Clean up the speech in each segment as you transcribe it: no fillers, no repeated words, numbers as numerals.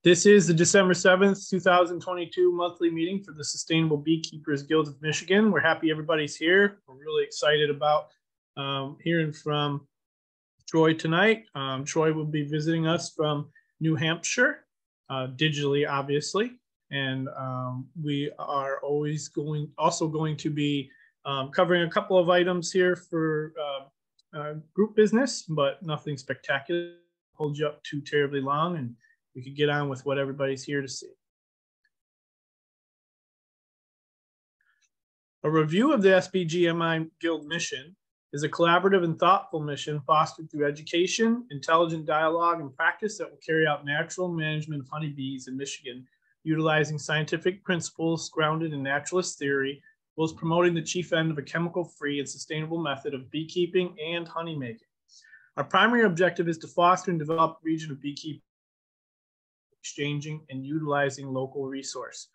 This is the December 7th, 2022 monthly meeting for the Sustainable Beekeepers Guild of Michigan. We're happy everybody's here. We're really excited about hearing from Troy tonight. Troy will be visiting us from New Hampshire, digitally, obviously. And we are also going to be covering a couple of items here for group business, but nothing spectacular. Hold you up too terribly long, and we could get on with what everybody's here to see. A review of the SBGMI Guild mission is a collaborative and thoughtful mission fostered through education, intelligent dialogue, and practice that will carry out natural management of honeybees in Michigan, utilizing scientific principles grounded in naturalist theory, whilst promoting the chief end of a chemical-free and sustainable method of beekeeping and honey making. Our primary objective is to foster and develop a region of beekeeping, exchanging and utilizing local resource.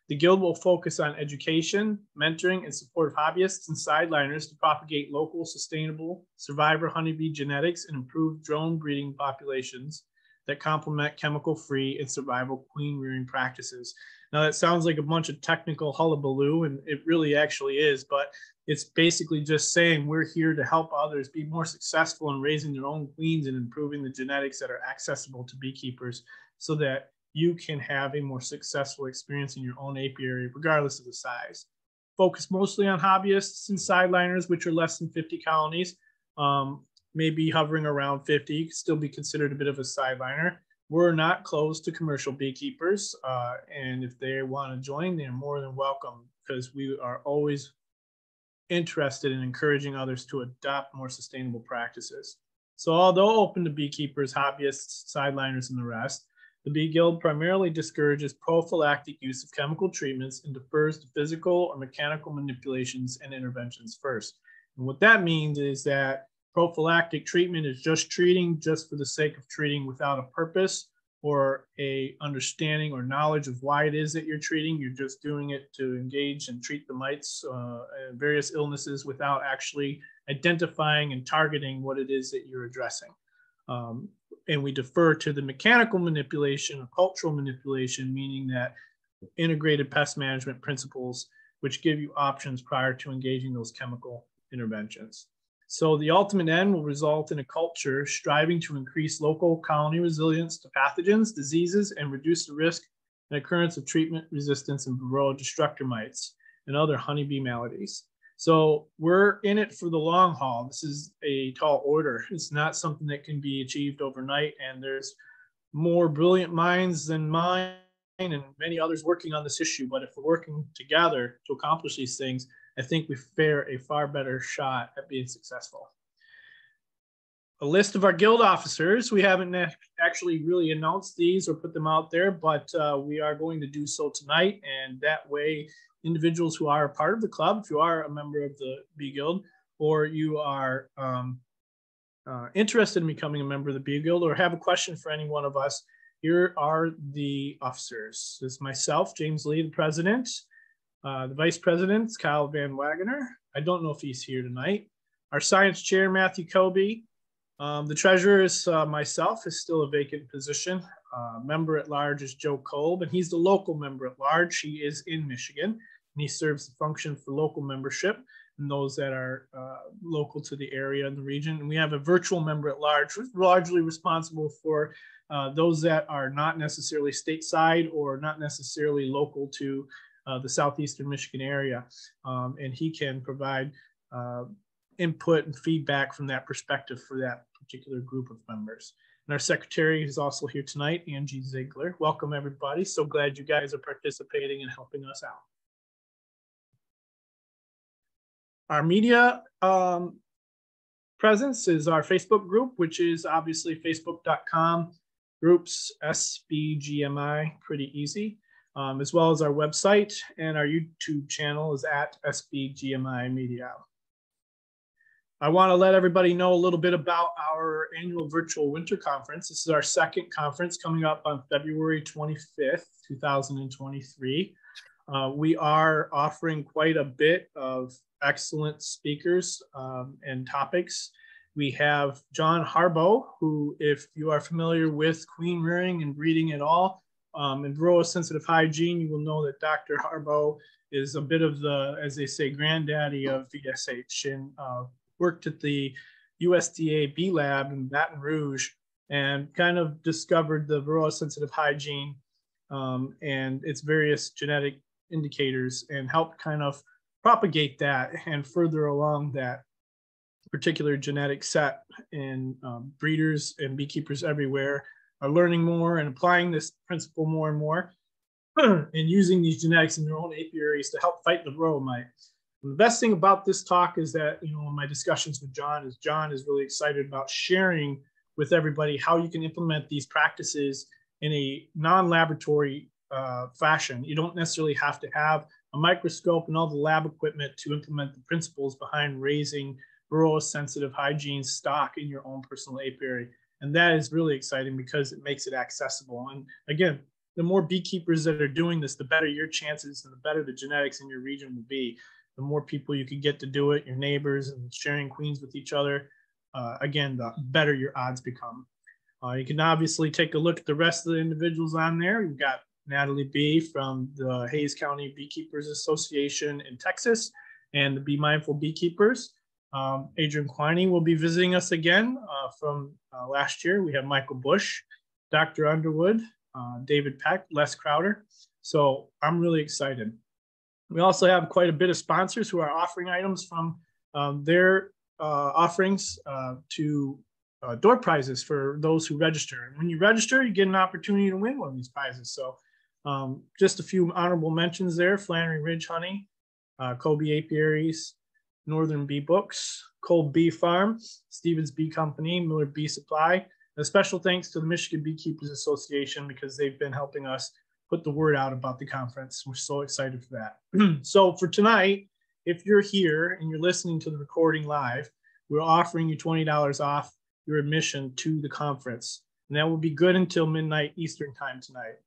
The Guild will focus on education, mentoring, and support of hobbyists and sideliners to propagate local, sustainable survivor honeybee genetics and improve drone breeding populations that complement chemical-free and survival queen rearing practices. Now that sounds like a bunch of technical hullabaloo, and it really actually is, but it's basically just saying we're here to help others be more successful in raising their own queens and improving the genetics that are accessible to beekeepers, so that you can have a more successful experience in your own apiary, regardless of the size. Focus mostly on hobbyists and sideliners, which are less than 50 colonies, maybe hovering around 50, you could still be considered a bit of a sideliner. We're not closed to commercial beekeepers, and if they want to join, they're more than welcome, because we are always interested in encouraging others to adopt more sustainable practices. So although open to beekeepers, hobbyists, sideliners, and the rest, the Bee Guild primarily discourages prophylactic use of chemical treatments and defers to physical or mechanical manipulations and interventions first. And what that means is that prophylactic treatment is just treating just for the sake of treating without a purpose or a understanding or knowledge of why it is that you're treating. You're just doing it to engage and treat the mites and various illnesses without actually identifying and targeting what it is that you're addressing. And we defer to the mechanical manipulation or cultural manipulation, meaning that integrated pest management principles, which give you options prior to engaging those chemical interventions. So the ultimate end will result in a culture striving to increase local colony resilience to pathogens, diseases, and reduce the risk and occurrence of treatment resistance and varroa destructor mites and other honeybee maladies. So we're in it for the long haul. This is a tall order. It's not something that can be achieved overnight, and there's more brilliant minds than mine and many others working on this issue. But if we're working together to accomplish these things, I think we fare a far better shot at being successful. A list of our guild officers. We haven't actually really announced these or put them out there, but we are going to do so tonight. And that way, individuals who are a part of the club, if you are a member of the Bee Guild, or you are interested in becoming a member of the Bee Guild, or have a question for any one of us, here are the officers. This is myself, James Lee, the president. The vice president is Kyle Van Wagener. I don't know if he's here tonight. Our science chair, Matthew Kobe. The treasurer is myself, is still a vacant position. Member at large is Joe Kolb, and he's the local member at large. He is in Michigan, and he serves the function for local membership and those that are local to the area and the region. And we have a virtual member at large, largely responsible for those that are not necessarily stateside or not necessarily local to the southeastern Michigan area. And he can provide input and feedback from that perspective for that particular group of members. And our secretary is also here tonight, Angie Ziegler. Welcome, everybody. So glad you guys are participating and helping us out. Our media presence is our Facebook group, which is obviously facebook.com groups SBGMI, pretty easy, as well as our website, and our YouTube channel is at SBGMI Media. I want to let everybody know a little bit about our annual virtual winter conference. This is our second conference coming up on February 25th, 2023. We are offering quite a bit of excellent speakers and topics. We have John Harbaugh, who, if you are familiar with queen rearing and breeding at all, in varroa-sensitive hygiene, you will know that Dr. Harbaugh is a bit of the, as they say, granddaddy of VSH, and worked at the USDA Bee Lab in Baton Rouge and kind of discovered the varroa-sensitive hygiene and its various genetic indicators, and helped kind of propagate that and further along that particular genetic set. And breeders and beekeepers everywhere are learning more and applying this principle more and more and using these genetics in their own apiaries to help fight the varroa mite. And the best thing about this talk is that, you know, in my discussions with John is really excited about sharing with everybody how you can implement these practices in a non-laboratory fashion. You don't necessarily have to have a microscope and all the lab equipment to implement the principles behind raising varroa-sensitive hygiene stock in your own personal apiary. And that is really exciting because it makes it accessible. And again, the more beekeepers that are doing this, the better your chances and the better the genetics in your region will be. The more people you can get to do it, your neighbors, and sharing queens with each other, again, the better your odds become. You can obviously take a look at the rest of the individuals on there. You've got Natalie B. from the Hayes County Beekeepers Association in Texas and the Be Mindful Beekeepers. Adrian Quiney will be visiting us again from last year. We have Michael Bush, Dr. Underwood, David Peck, Les Crowder. So I'm really excited. We also have quite a bit of sponsors who are offering items from their offerings to door prizes for those who register. And when you register, you get an opportunity to win one of these prizes. So just a few honorable mentions there: Flannery Ridge Honey, Kobe Apiaries, Northern Bee Books, Cold Bee Farm, Stevens Bee Company, Miller Bee Supply. And a special thanks to the Michigan Beekeepers Association because they've been helping us put the word out about the conference. We're so excited for that. So for tonight, if you're here and you're listening to the recording live, we're offering you $20 off your admission to the conference. And that will be good until midnight Eastern time tonight.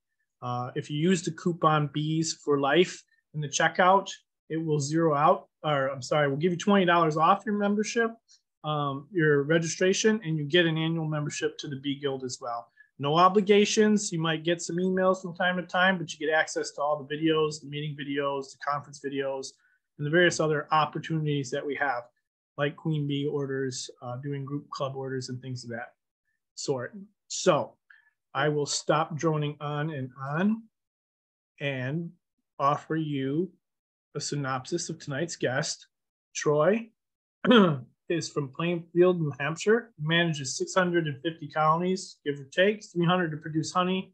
If you use the coupon Bees for Life in the checkout, it will zero out, or I'm sorry, we'll give you $20 off your membership, your registration, and you get an annual membership to the Bee Guild as well. No obligations. You might get some emails from time to time, but you get access to all the videos, the meeting videos, the conference videos, and the various other opportunities that we have, like queen bee orders, doing group club orders and things of that sort. So I will stop droning on and offer you a synopsis of tonight's guest. Troy is from Plainfield, New Hampshire, manages 650 colonies, give or take, 300 to produce honey,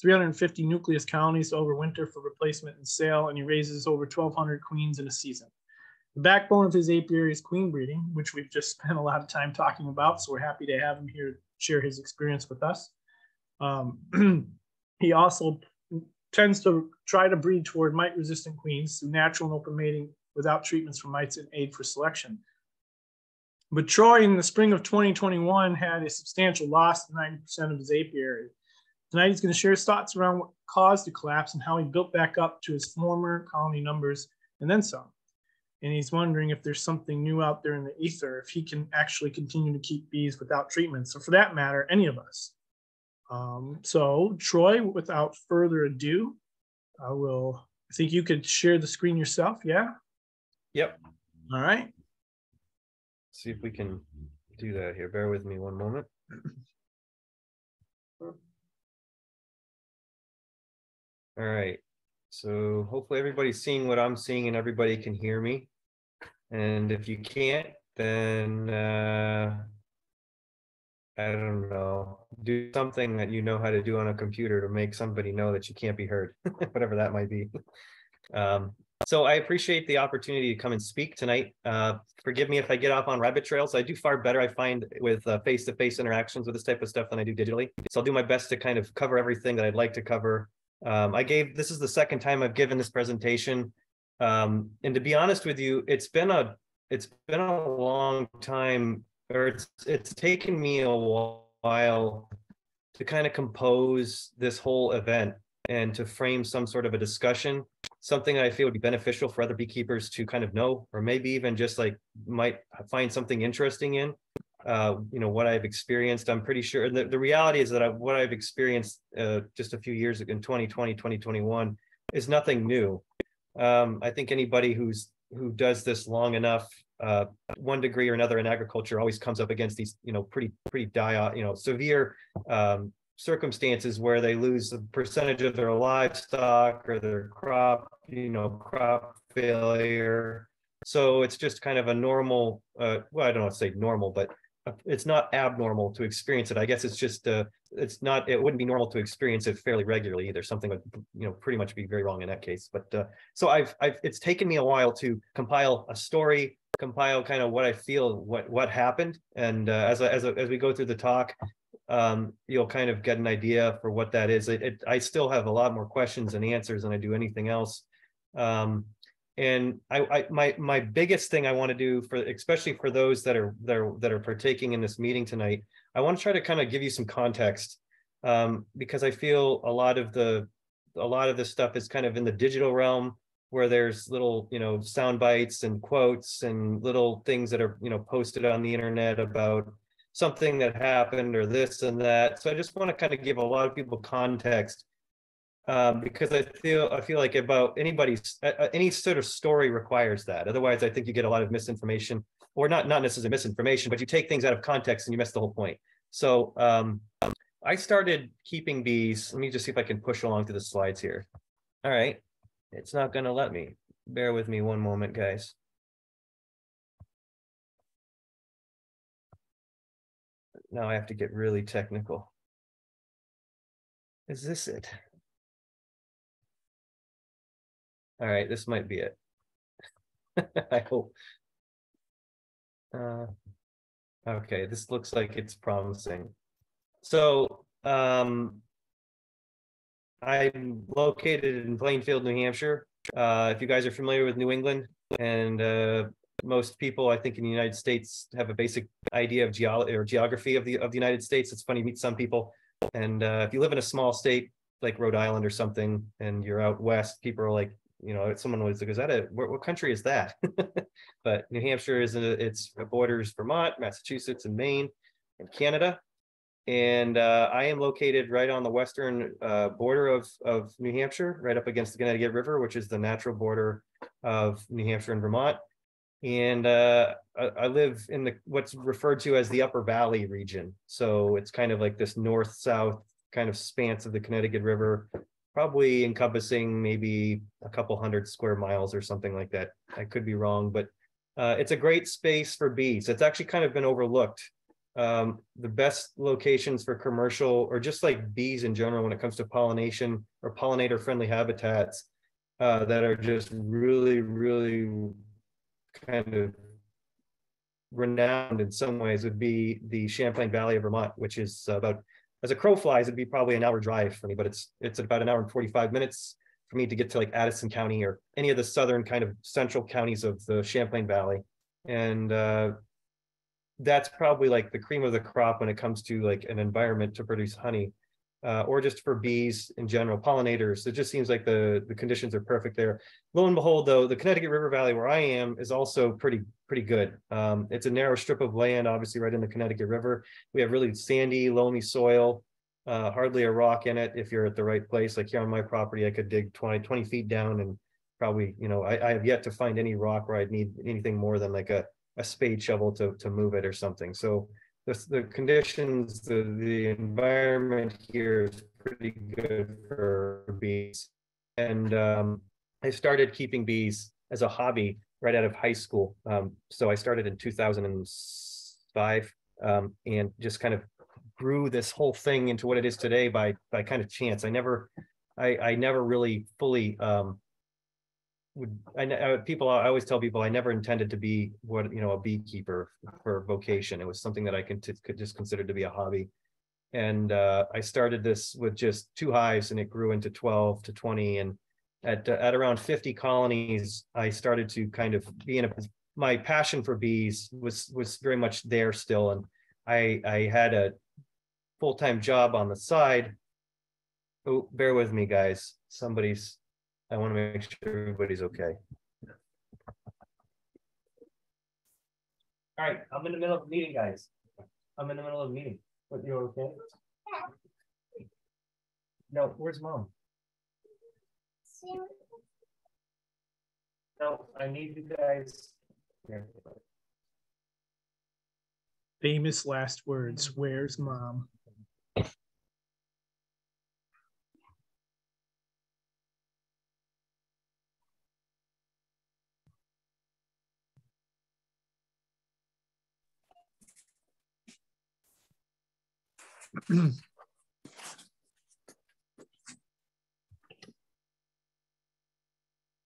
350 nucleus colonies to overwinter for replacement and sale, and he raises over 1,200 queens in a season. The backbone of his apiary is queen breeding, which we've just spent a lot of time talking about, so we're happy to have him here to share his experience with us. He also tends to try to breed toward mite-resistant queens through natural and open mating without treatments for mites and aid for selection. But Troy, in the spring of 2021, had a substantial loss of 90% of his apiary. Tonight, he's going to share his thoughts around what caused the collapse and how he built back up to his former colony numbers and then some. And he's wondering if there's something new out there in the ether, if he can actually continue to keep bees without treatments, or for that matter, any of us. So Troy, without further ado, I think you could share the screen yourself. Yeah. Yep. All right. See if we can do that here. Bear with me one moment. All right. So hopefully everybody's seeing what I'm seeing and everybody can hear me. And if you can't, then I don't know, do something that you know how to do on a computer to make somebody know that you can't be heard, whatever that might be. So I appreciate the opportunity to come and speak tonight. Forgive me if I get off on rabbit trails. I do far better, I find, with face-to-face interactions with this type of stuff than I do digitally. So I'll do my best to kind of cover everything that I'd like to cover. This is the second time I've given this presentation. And to be honest with you, it's been a long time, or it's taken me a while to kind of compose this whole event and to frame some sort of a discussion, something that I feel would be beneficial for other beekeepers to kind of know, or maybe even just like might find something interesting in. you know, what I've experienced. I'm pretty sure the reality is that what I've experienced just a few years ago in 2020, 2021 is nothing new. I think anybody who does this long enough, one degree or another in agriculture, always comes up against these, you know, pretty severe circumstances where they lose a percentage of their livestock or their crop, you know, crop failure. So it's just kind of a normal, well, I don't want to say normal, but it's not abnormal to experience it. I guess it's just, it's not, it wouldn't be normal to experience it fairly regularly either. Something would, you know, pretty much be very wrong in that case. But so it's taken me a while to compile a story, compile kind of what I feel, what happened. And as we go through the talk, you'll kind of get an idea for what that is. I still have a lot more questions and answers than I do anything else. And my biggest thing I want to do, for especially for those that are partaking in this meeting tonight, I want to try to kind of give you some context, because I feel a lot of this stuff is kind of in the digital realm, where there's little, you know, sound bites and quotes and little things that are, you know, posted on the internet about something that happened or this and that. So I just want to kind of give a lot of people context, because I feel like about any sort of story requires that. Otherwise, I think you get a lot of misinformation, or not necessarily misinformation, but you take things out of context and you miss the whole point. So I started keeping bees. Let me just see if I can push along to the slides here. All right, it's not going to let me. Bear with me one moment, guys. Now I have to get really technical. Is this it? All right, this might be it. I hope. Okay, this looks like it's promising. So I'm located in Plainfield, New Hampshire. If you guys are familiar with New England, and most people, I think, in the United States have a basic idea of geography of the United States. It's funny, you meet some people, and if you live in a small state like Rhode Island or something, and you're out west, people are like, you know, someone was like, is that what country is that? But New Hampshire it borders Vermont, Massachusetts, and Maine, and Canada. And I am located right on the western border of New Hampshire, right up against the Connecticut River, which is the natural border of New Hampshire and Vermont. And I live in what's referred to as the Upper Valley region. So it's kind of like this north-south kind of expanse of the Connecticut River, probably encompassing maybe a couple hundred square miles or something like that. I could be wrong, but it's a great space for bees. It's actually kind of been overlooked. The best locations for commercial, or just like bees in general, when it comes to pollination or pollinator-friendly habitats that are just really, really kind of renowned in some ways, would be the Champlain Valley of Vermont, which is about, as a crow flies, it'd be probably an hour drive for me, but it's about an hour and 45 minutes for me to get to like Addison County or any of the southern kind of central counties of the Champlain Valley. And that's probably like the cream of the crop when it comes to like an environment to produce honey, or just for bees in general, pollinators. It just seems like the conditions are perfect there. Lo and behold, though, the Connecticut River Valley where I am is also pretty good. It's a narrow strip of land, obviously right in the Connecticut River. We have really sandy, loamy soil, hardly a rock in it if you're at the right place. Like here on my property, I could dig 20 feet down and probably, you know, I have yet to find any rock where I'd need anything more than like a spade shovel to move it or something. So the conditions, the environment here is pretty good for bees. And I started keeping bees as a hobby right out of high school. So I started in 2005, and just kind of grew this whole thing into what it is today by kind of chance. I never really fully I always tell people I never intended to be a beekeeper for vocation. It was something that I could just consider to be a hobby. And I started this with just 2 hives, and it grew into 12 to 20. And at around 50 colonies, I started to kind of be my passion for bees was very much there still. And I had a full-time job on the side. Oh, bear with me, guys. I want to make sure everybody's okay. All right, I'm in the middle of a meeting, guys. I'm in the middle of a meeting. But you're okay? No, where's mom? No, I need you guys. Here. Famous last words. Where's mom?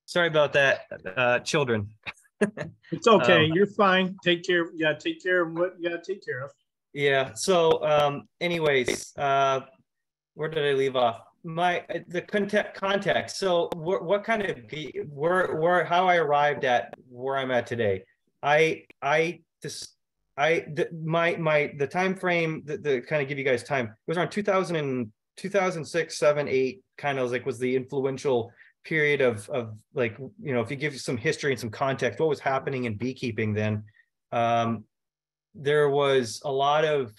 Sorry about that, children. It's okay. You're fine. Take care. You gotta take care of what you gotta take care of. Yeah. So, anyways, where did I leave off? The context. So, what kind of how I arrived at where I'm at today? The time frame the kind of give you guys time. It was around 2006, 7, 8. Kind of like was the influential period of like, you know, if you give some history and some context, what was happening in beekeeping then. There was a lot of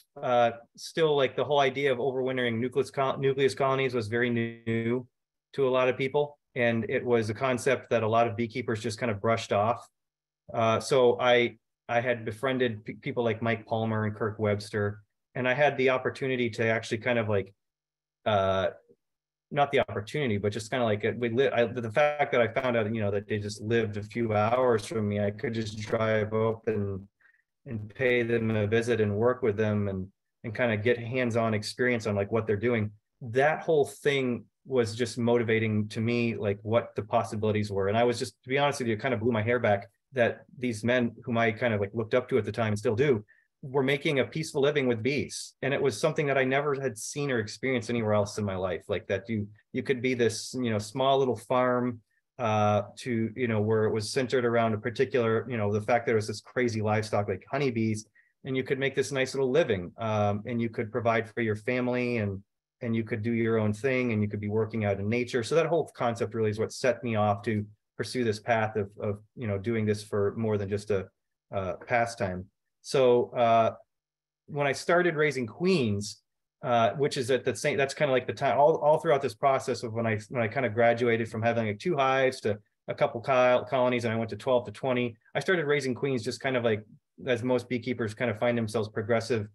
still like the whole idea of overwintering nucleus colonies was very new to a lot of people, and it was a concept that a lot of beekeepers just kind of brushed off. So I had befriended people like Mike Palmer and Kirk Webster, and I had the opportunity to actually kind of like not the opportunity, but just kind of like the fact that I found out, you know, that they just lived a few hours from me, I could just drive up and pay them a visit and work with them and kind of get hands-on experience on like what they're doing. That whole thing was just motivating to me, like what the possibilities were. And I was just, to be honest with you, it kind of blew my hair back that these men whom I kind of like looked up to at the time and still do, were making a peaceful living with bees. And it was something that I never had seen or experienced anywhere else in my life. Like that you could be this, you know, small little farm to, you know, where it was centered around a particular, you know, the fact that there was this crazy livestock like honeybees, and you could make this nice little living, and you could provide for your family, and you could do your own thing, and you could be working out in nature. So that whole concept really is what set me off to pursue this path of you know, doing this for more than just a pastime. So when I started raising queens, which is at the same, that's kind of like the time all throughout this process of when I kind of graduated from having like 2 hives to a couple colonies, and I went to 12 to 20. I started raising queens just kind of like, as most beekeepers kind of find themselves progressively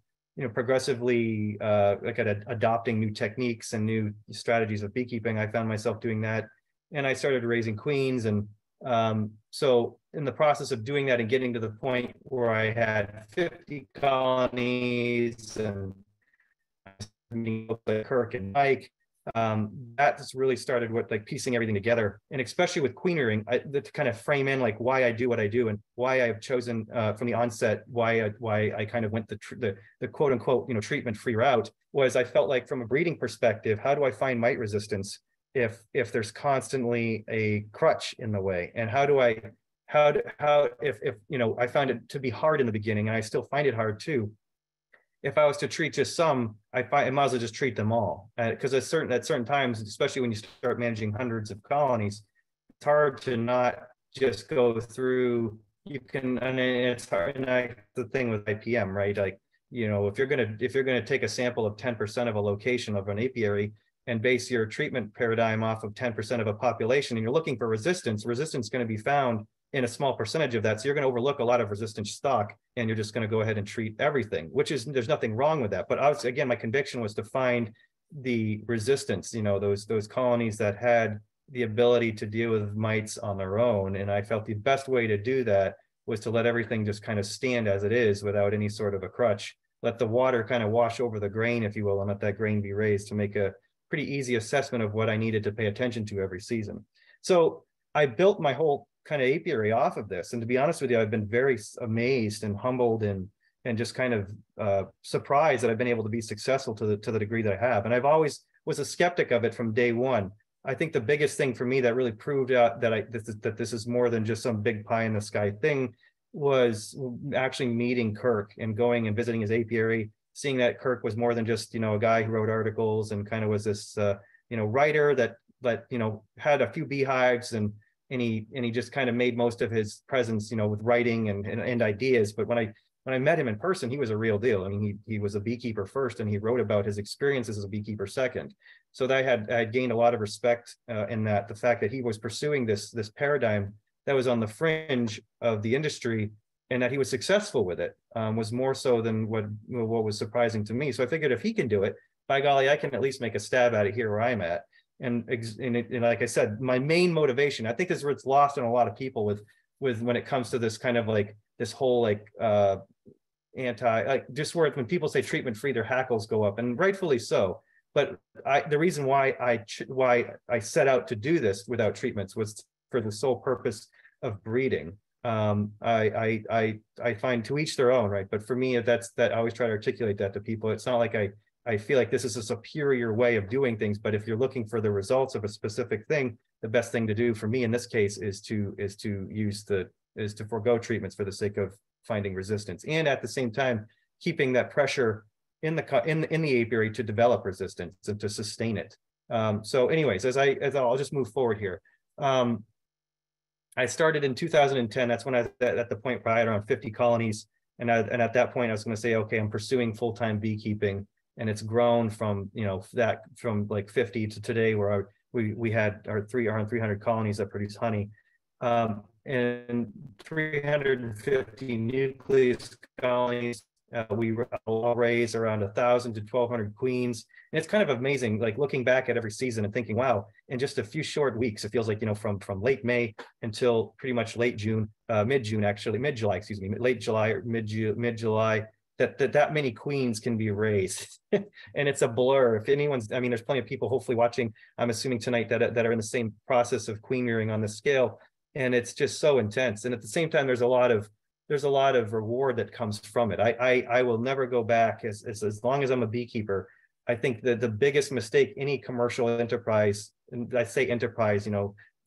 like adopting new techniques and new strategies of beekeeping. I found myself doing that, and I started raising queens. And so in the process of doing that and getting to the point where I had 50 colonies and meeting with Kirk and Mike, that just really started with like piecing everything together. And especially with queen rearing, to kind of frame in like why I do what I do and why I've chosen from the onset why I kind of went the quote unquote, you know, treatment free route, was I felt like from a breeding perspective, how do I find mite resistance if there's constantly a crutch in the way? And if you know, I found it to be hard in the beginning, and I still find it hard too. If I was to treat just some, I might as well just treat them all, because at certain times, especially when you start managing hundreds of colonies, it's hard to not just go through. You can, and it's hard. And the thing with IPM, right? Like, you know, if you're gonna take a sample of 10% of a location of an apiary and base your treatment paradigm off of 10% of a population, and you're looking for resistance is going to be found in a small percentage of that. So you're going to overlook a lot of resistant stock, and you're just going to go ahead and treat everything, which is, there's nothing wrong with that. But again, my conviction was to find the resistance, you know, those colonies that had the ability to deal with mites on their own. And I felt the best way to do that was to let everything just kind of stand as it is without any sort of a crutch. Let the water kind of wash over the grain, if you will, and let that grain be raised to make a pretty easy assessment of what I needed to pay attention to every season. So I built my whole kind of apiary off of this. And to be honest with you, I've been very amazed and humbled and just kind of surprised that I've been able to be successful to the degree that I have. And I've always was a skeptic of it from day one. I think the biggest thing for me that really proved out that this is more than just some big pie in the sky thing was actually meeting Kirk and going and visiting his apiary, seeing that Kirk was more than just, you know, a guy who wrote articles and kind of was this, you know, writer that, you know, had a few beehives and he just kind of made most of his presence, you know, with writing and ideas. But when when I met him in person, he was a real deal. I mean, he was a beekeeper first, and he wrote about his experiences as a beekeeper second. So that I had gained a lot of respect in that, the fact that he was pursuing this paradigm that was on the fringe of the industry, and that he was successful with it, was more so than what was surprising to me. So I figured if he can do it, by golly, I can at least make a stab at it here where I'm at. And like I said, my main motivation, I think, is where it's lost on a lot of people with when it comes to this kind of like this whole like just where when people say treatment free, their hackles go up, and rightfully so. But the reason why I set out to do this without treatments was for the sole purpose of breeding. I find to each their own, right? But for me, that I always try to articulate that to people. It's not like I feel like this is a superior way of doing things, but if you're looking for the results of a specific thing, the best thing to do for me in this case is to forego treatments for the sake of finding resistance, and at the same time keeping that pressure in the apiary to develop resistance and to sustain it. So anyways, I'll just move forward here. I started in 2010. That's when I was at the point where I had around 50 colonies. And at that point, I was going to say, okay, I'm pursuing full-time beekeeping. And it's grown from, from like 50 to today, where we had around 300 colonies that produce honey, and 350 nucleus colonies. We all raise around 1,000 to 1,200 queens. And it's kind of amazing, like looking back at every season and thinking, wow, in just a few short weeks, it feels like, from late May until pretty much late June, mid-July, excuse me, late July or mid-July, that many queens can be raised. And it's a blur. If anyone's, I mean, there's plenty of people hopefully watching, I'm assuming tonight, that are in the same process of queen rearing on this scale. And it's just so intense. And at the same time, there's a lot of reward that comes from it. I will never go back as long as I'm a beekeeper. I think that the biggest mistake any commercial enterprise, and I say enterprise,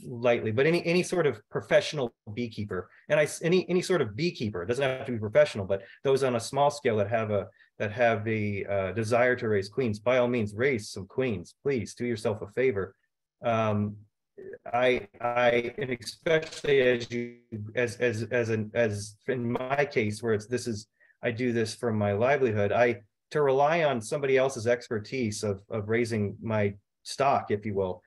lightly, but any sort of professional beekeeper, and any sort of beekeeper, it doesn't have to be professional, but those on a small scale that have a desire to raise queens, by all means, raise some queens. Please do yourself a favor. And especially as in my case, where I do this for my livelihood, to rely on somebody else's expertise of raising my stock, if you will,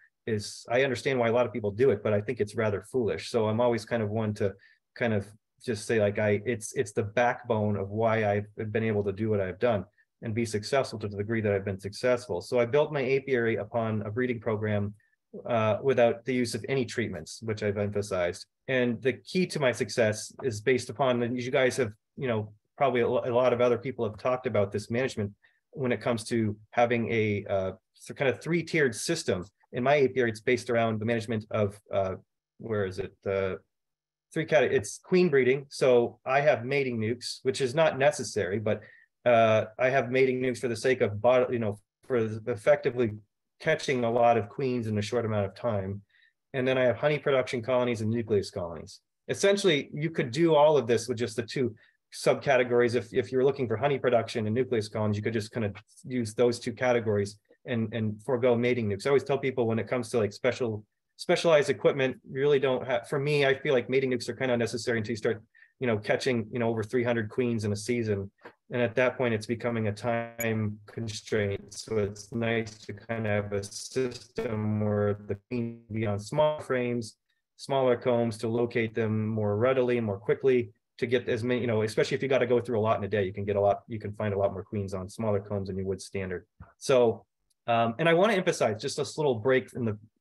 I understand why a lot of people do it, but I think it's rather foolish. So I'm always kind of one to kind of just say, like, it's the backbone of why I've been able to do what I've done and be successful to the degree that I've been successful. So I built my apiary upon a breeding program without the use of any treatments, which I've emphasized. And the key to my success is based upon, and you guys have, probably a lot of other people have talked about this management when it comes to having a kind of three-tiered system. In my apiary, it's based around the management of, three categories. It's queen breeding. So I have mating nukes, which is not necessary, but I have mating nukes for the sake of, for effectively catching a lot of queens in a short amount of time. And then I have honey production colonies and nucleus colonies. Essentially, you could do all of this with just the two subcategories. If you're looking for honey production and nucleus colonies, you could just kind of use those two categories and forego mating nukes. I always tell people, when it comes to like specialized equipment, you really don't have, for me, I feel like mating nukes are kind of necessary until you start, catching, over 300 queens in a season. And at that point, it's becoming a time constraint. So it's nice to kind of have a system where the queen be on small frames, smaller combs, to locate them more readily and more quickly, to get as many, especially if you got to go through a lot in a day, you can find a lot more queens on smaller combs than you would standard. So, and I want to emphasize just this little break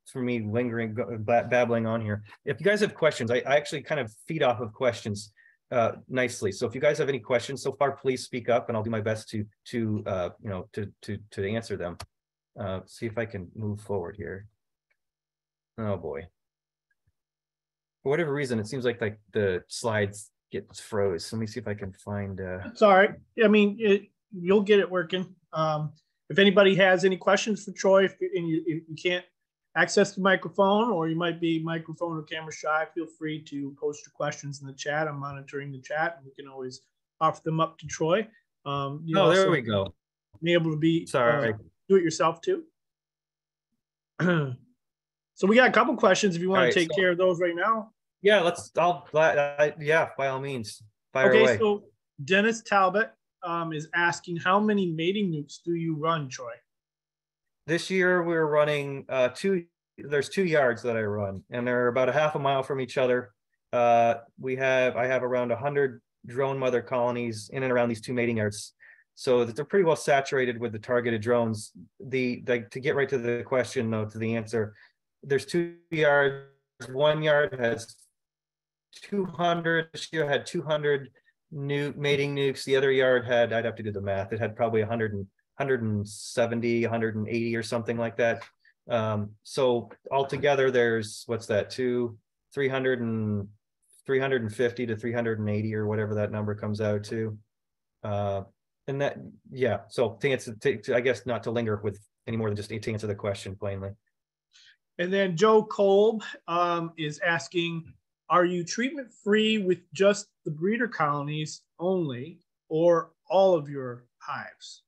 for me lingering, babbling on here. If you guys have questions, I actually kind of feed off of questions nicely. So if you guys have any questions so far, please speak up, and I'll do my best to answer them. See if I can move forward here. Oh boy. For whatever reason, it seems like the slides get froze. Let me see if I can find. It's all right. I mean, you'll get it working. If anybody has any questions for Troy, if you can't access the microphone, or you might be microphone or camera shy, feel free to post your questions in the chat. I'm monitoring the chat, and we can always offer them up to Troy. There we go. Be able to be sorry, do it yourself too. So we got a couple questions if you want to take care of those right now. Yeah, yeah, by all means, fire away. So Dennis Talbot is asking, how many mating nukes do you run, Troy? This year we're running there's 2 yards that I run, and they're about a half a mile from each other. I have around 100 drone mother colonies in and around these 2 mating yards, so that they're pretty well saturated with the targeted drones. To get right to the question, though, to the answer, there's 2 yards. 1 yard has 200. This year had 200 new mating nukes. The other yard had, I'd have to do the math, it had probably 170, 180 or something like that. So altogether there's, what's that, 350 to 380 or whatever that number comes out to. And that, yeah, so to answer, I guess not to linger with any more than just to answer the question plainly. And then Joe Kolb is asking, are you treatment free with just the breeder colonies only, or all of your hives?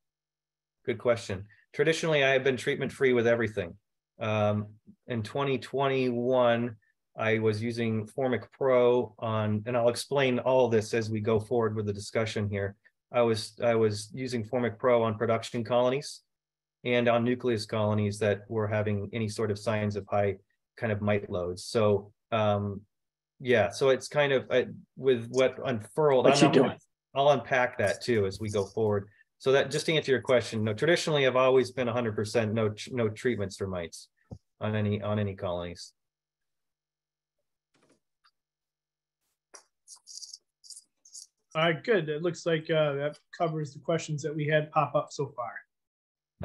Good question. Traditionally, I have been treatment free with everything. In 2021, I was using Formic Pro on, and I'll explain all this as we go forward with the discussion here. I was using Formic Pro on production colonies and on nucleus colonies that were having any sort of signs of high kind of mite loads. So yeah, so it's kind of with what unfurled. I'll unpack that too as we go forward. So that, just to answer your question, no, traditionally I've always been 100% no treatments for mites on any colonies. All right, good. It looks like that covers the questions that we had pop up so far.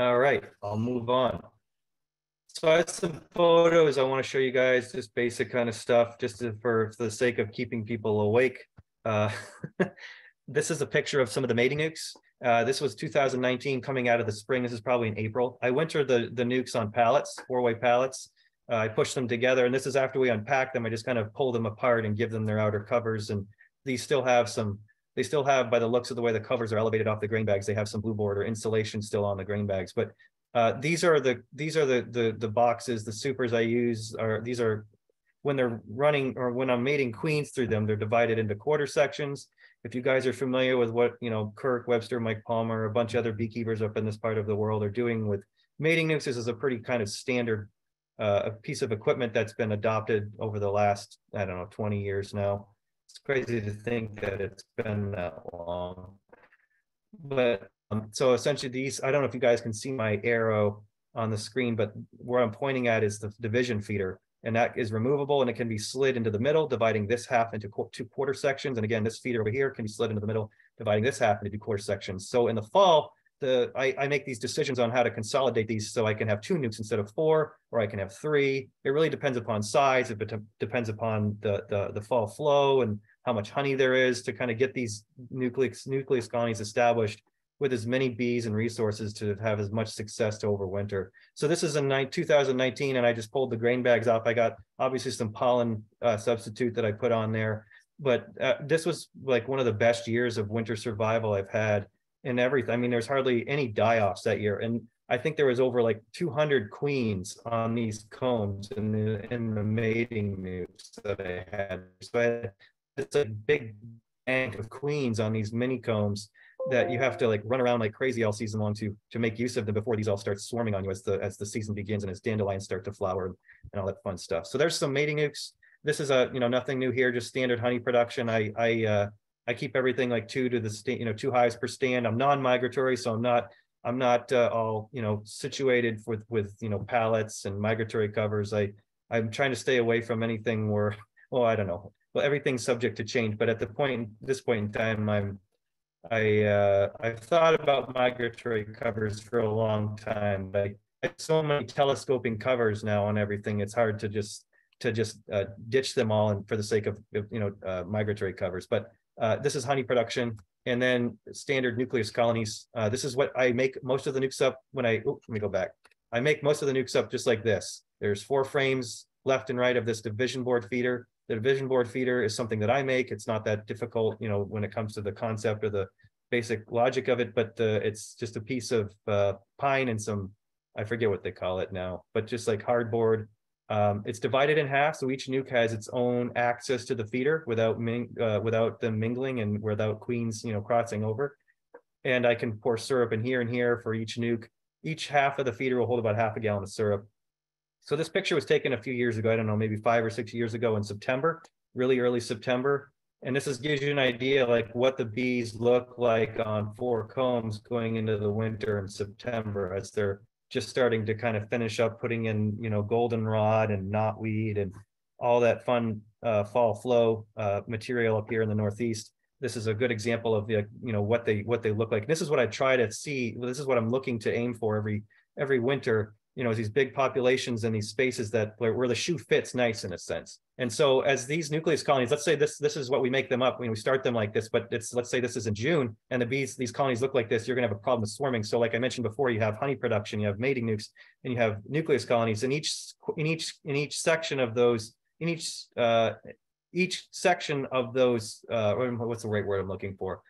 All right, I'll move on. So I have some photos I want to show you guys, just basic kind of stuff, just for the sake of keeping people awake. This is a picture of some of the mating nukes. This was 2019 coming out of the spring. This is probably in April. I wintered the nukes on pallets, 4-way pallets. I pushed them together, and this is after we unpack them. I just kind of pull them apart and give them their outer covers. And these still have they still have, by the looks of the way the covers are elevated off the grain bags, they have some blue board or insulation still on the grain bags. But these are the boxes, the supers I use these are when they're running, or when I'm mating queens through them, they're divided into quarter sections. If you guys are familiar with what, Kirk, Webster, Mike Palmer, a bunch of other beekeepers up in this part of the world are doing with mating nukes, this is a pretty kind of standard a piece of equipment that's been adopted over the last, I don't know, 20 years now. It's crazy to think that it's been that long. But so essentially these, I don't know if you guys can see my arrow on the screen, but where I'm pointing at is the division feeder. And that is removable, and it can be slid into the middle, dividing this half into 2 quarter sections. And again, this feeder over here can be slid into the middle, dividing this half into 2 quarter sections. So in the fall, I make these decisions on how to consolidate these, so I can have 2 nukes instead of 4, or I can have 3. It really depends upon size. It depends upon the fall flow and how much honey there is to kind of get these nucleus colonies established with as many bees and resources to have as much success to overwinter. So this is in 2019, and I just pulled the grain bags off. I got obviously some pollen substitute that I put on there, but this was like one of the best years of winter survival I've had in everything. I mean, there's hardly any die-offs that year. And I think there was over like 200 queens on these combs in the mating nukes that I had. So I had this like big bank of queens on these mini combs that you have to like run around like crazy all season long to make use of them before these all start swarming on you as the season begins and as dandelions start to flower and all that fun stuff. So there's some mating nukes. This is nothing new here, just standard honey production. I keep everything like 2 to the 2 hives per stand. I'm non-migratory, so I'm not all situated with pallets and migratory covers. I'm trying to stay away from anything where, well, I don't know. Well, everything's subject to change, but at this point in time, I've thought about migratory covers for a long time, but I have so many telescoping covers now on everything. It's hard to just ditch them all and for the sake of migratory covers. But this is honey production, and then standard nucleus colonies. This is what I make most of the nukes up when let me go back. I make most of the nukes up just like this. There's 4 frames left and right of this division board feeder. The division board feeder is something that I make. It's not that difficult, when it comes to the concept or the basic logic of it, but it's just a piece of pine and some, I forget what they call it now, but just like hardboard It's divided in half, so each nuke has its own access to the feeder without them mingling and without queens, crossing over. And I can pour syrup in here and here for each nuke. Each half of the feeder will hold about half a gallon of syrup. So this picture was taken a few years ago. I don't know, maybe 5 or 6 years ago in September, really early September. And this gives you an idea like what the bees look like on 4 combs going into the winter in September as they're just starting to kind of finish up putting in, goldenrod and knotweed and all that fun fall flow material up here in the Northeast. This is a good example of what they look like. This is what I try to see. This is what I'm looking to aim for every winter. These big populations and these spaces where the shoe fits nice in a sense. And so as these nucleus colonies, let's say this is what we make them up when we start them like this, but let's say this is in June and these colonies look like this, you're gonna have a problem with swarming. So like I mentioned before, you have honey production, you have mating nukes, and you have nucleus colonies. And each section of those, each section of those, what's the right word I'm looking for?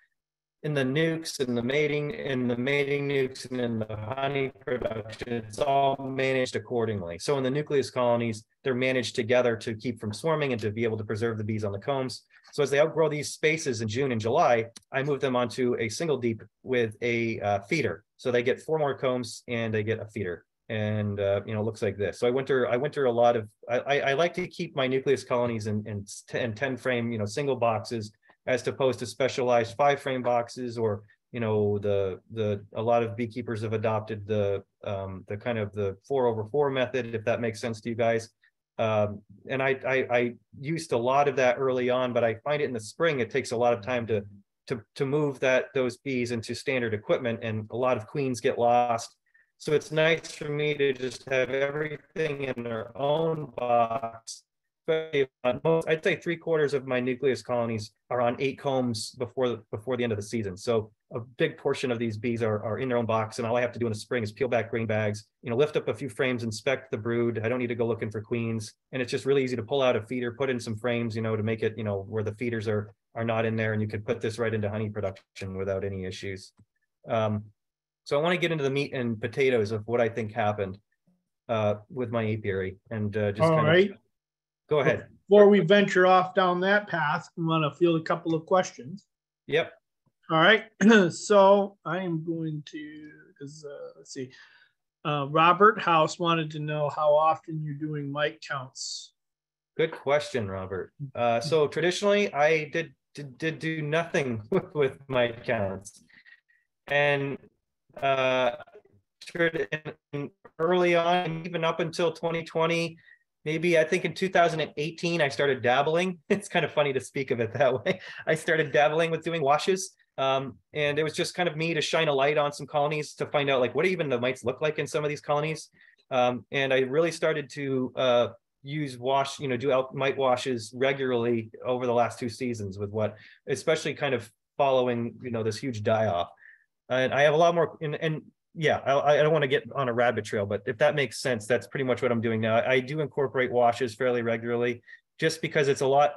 In the nukes and the mating nukes and in the honey production, it's all managed accordingly. So in the nucleus colonies, they're managed together to keep from swarming and to be able to preserve the bees on the combs. So as they outgrow these spaces in June and July, I move them onto a single deep with a feeder. So they get 4 more combs and they get a feeder. And it looks like this. So I winter a lot of. I like to keep my nucleus colonies in 10 frame, single boxes, as opposed to specialized 5 frame boxes, or a lot of beekeepers have adopted the kind of the 4/4 method, if that makes sense to you guys. And I used a lot of that early on, but I find it in the spring it takes a lot of time to move those bees into standard equipment, and a lot of queens get lost. So it's nice for me to just have everything in their own box. I'd say 3/4 of my nucleus colonies are on 8 combs before the end of the season. So a big portion of these bees are in their own box, and all I have to do in the spring is peel back grain bags, lift up a few frames, inspect the brood. I don't need to go looking for queens, and it's just really easy to pull out a feeder, put in some frames, to make it, where the feeders are not in there, and you could put this right into honey production without any issues. So I want to get into the meat and potatoes of what I think happened with my apiary, and just all right. Go ahead. Before we venture off down that path, I want to field a couple of questions. Yep. All right. So I am going to, let's see. Robert House wanted to know how often you're doing mite counts. Good question, Robert. So traditionally, I did do nothing with mite counts, and early on, even up until 2020. Maybe I think in 2018, I started dabbling. It's kind of funny to speak of it that way. I started dabbling with doing washes. And it was just kind of me to shine a light on some colonies to find out like what even the mites look like in some of these colonies. And I really started to use do mite washes regularly over the last 2 seasons especially kind of following, this huge die-off. And I have a lot more, and yeah, I don't want to get on a rabbit trail, but if that makes sense, that's pretty much what I'm doing now. I do incorporate washes fairly regularly, just because it's a lot.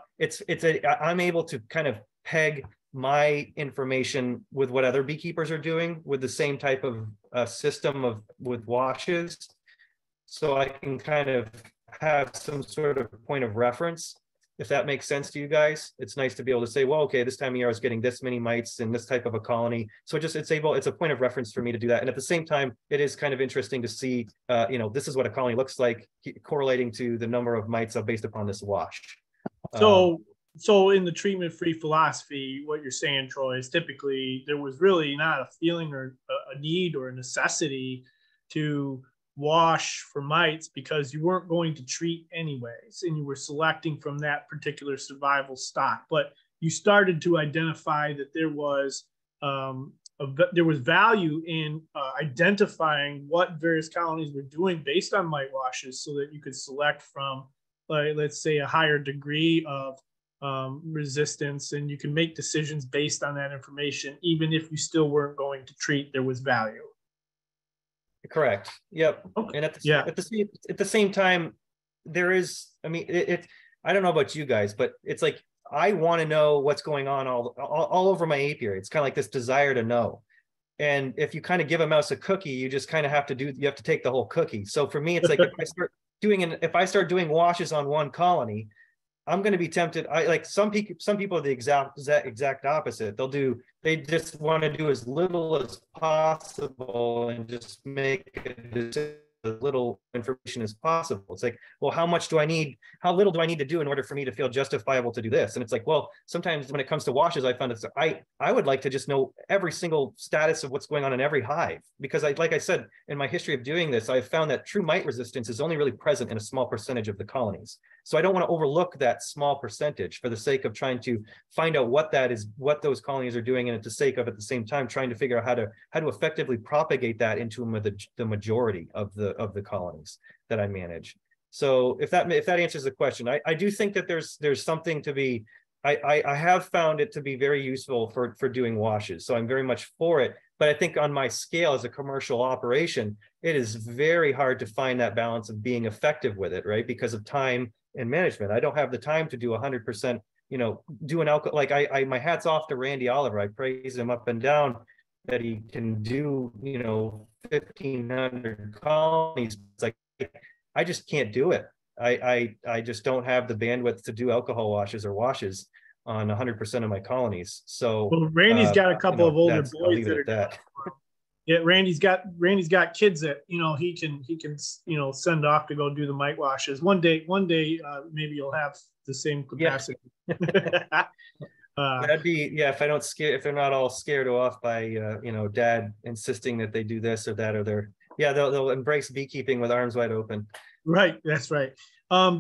I'm able to kind of peg my information with what other beekeepers are doing with the same type of system with washes, so I can kind of have some sort of point of reference. If that makes sense to you guys, it's nice to be able to say, well, okay, this time of year I was getting this many mites in this type of a colony. So it's a point of reference for me to do that. And at the same time, it is kind of interesting to see, this is what a colony looks like correlating to the number of mites based upon this wash. So in the treatment-free philosophy, what you're saying, Troy, is typically there was really not a feeling or a need or a necessity to wash for mites because you weren't going to treat anyways, and you were selecting from that particular survival stock. But you started to identify that there was value in identifying what various colonies were doing based on mite washes, so that you could select from, let's say, a higher degree of resistance, and you can make decisions based on that information, even if you still weren't going to treat. There was value. Correct. Yep. Okay. And at the same time, there is. I mean, I don't know about you guys, but it's like I want to know what's going on all over my apiary. It's kind of like this desire to know. And if you kind of give a mouse a cookie, you just kind of have to take the whole cookie. So for me, it's like if I start doing washes on one colony, I'm going to be tempted. I like some people are the exact opposite. They just want to do as little as possible and just make as little information as possible. It's like, well, how little do I need to do in order for me to feel justifiable to do this? And it's like, well, sometimes when it comes to washes, I found I would like to just know every single status of what's going on in every hive, because like I said, in my history of doing this, I've found that true mite resistance is only really present in a small percentage of the colonies. So I don't want to overlook that small percentage for the sake of trying to find out what that is, what those colonies are doing, and at the sake of, at the same time, trying to figure out how to effectively propagate that into the majority of the colonies that I manage. So if that answers the question, I do think that there's something to be. I have found it to be very useful for doing washes, so I'm very much for it. But I think on my scale as a commercial operation, it is very hard to find that balance of being effective with it, right? Because of time and management. I don't have the time to do 100%, do an alcohol. Like my hat's off to Randy Oliver. I praise him up and down that he can do, 1,500 colonies. It's like, I just can't do it. I just don't have the bandwidth to do alcohol washes on 100% of my colonies. So well, Randy's got a couple of older boys that are that. Yeah, Randy's got kids that he can send off to go do the mite washes. One day maybe you'll have the same capacity. Yeah. That'd be, yeah, if they're not all scared off by dad insisting that they do this or that, or they'll embrace beekeeping with arms wide open. Right, that's right.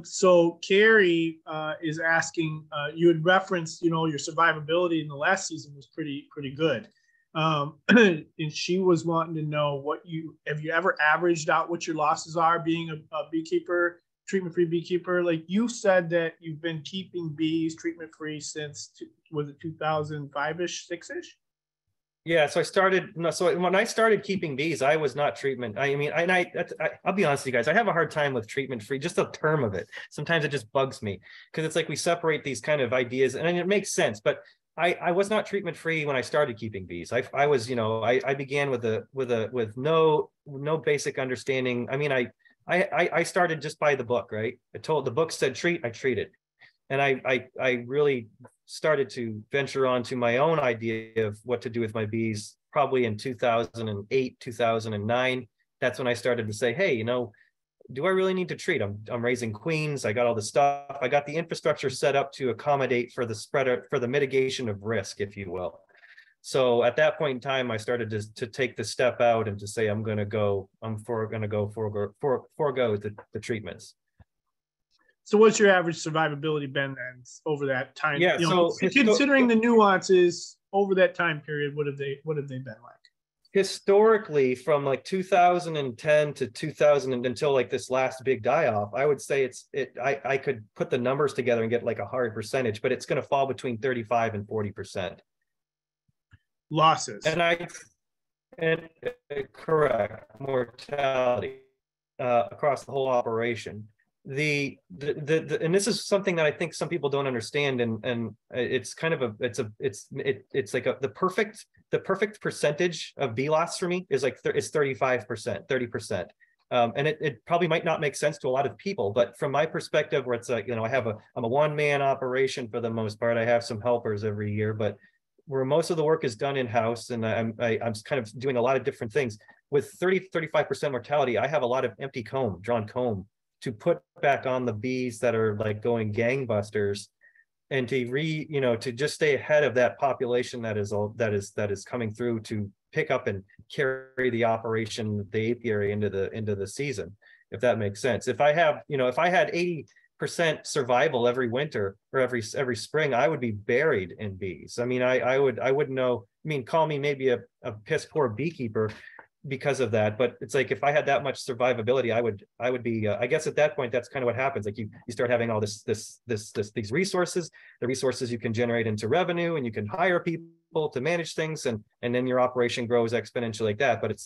So Carrie is asking, you had referenced your survivability in the last season was pretty good. And she was wanting to know have you ever averaged out what your losses are being a beekeeper, treatment-free beekeeper? Like you said that you've been keeping bees treatment-free since, was it 2005-ish, 6-ish? Yeah, so when I started keeping bees, I was not treatment. I mean, I'll be honest with you guys, I have a hard time with treatment-free, just the term of it. Sometimes it just bugs me because it's like we separate these kind of ideas, and it makes sense, but I was not treatment free when I started keeping bees. I was, I began with no basic understanding. I mean, I started just by the book, right? The book said treat, I treated. And I really started to venture onto my own idea of what to do with my bees, probably in 2008, 2009. That's when I started to say, hey, do I really need to treat? I'm raising queens. I got all the stuff. I got the infrastructure set up to accommodate for the mitigation of risk, if you will. So at that point in time, I started to take the step out and to say, I'm going to forego the treatments. So what's your average survivability been then over that time? Yeah. Considering the nuances over that time period, what have they been like? Historically, from like 2010 to 2000 until like this last big die-off, I would say I could put the numbers together and get like a hard percentage, but it's going to fall between 35 and 40%. Losses. And correct, mortality across the whole operation. And this is something that I think some people don't understand, and it's kind of it's like the perfect percentage of bee loss for me is 35%, 30%. And it probably might not make sense to a lot of people, but from my perspective, where it's like, I'm a one-man operation for the most part. I have some helpers every year, but where most of the work is done in-house, and I'm kind of doing a lot of different things. With 35% mortality, I have a lot of empty drawn comb to put back on the bees that are like going gangbusters, and to just stay ahead of that population that is coming through to pick up and carry the operation, the apiary into the season, if that makes sense. If I had 80% survival every winter or every spring, I would be buried in bees. I mean, I wouldn't know. I mean, call me maybe a piss poor beekeeper because of that, but it's like if I had that much survivability, I would be. I guess at that point, that's kind of what happens. Like you start having all these resources, the resources you can generate into revenue, and you can hire people to manage things, and then your operation grows exponentially like that. But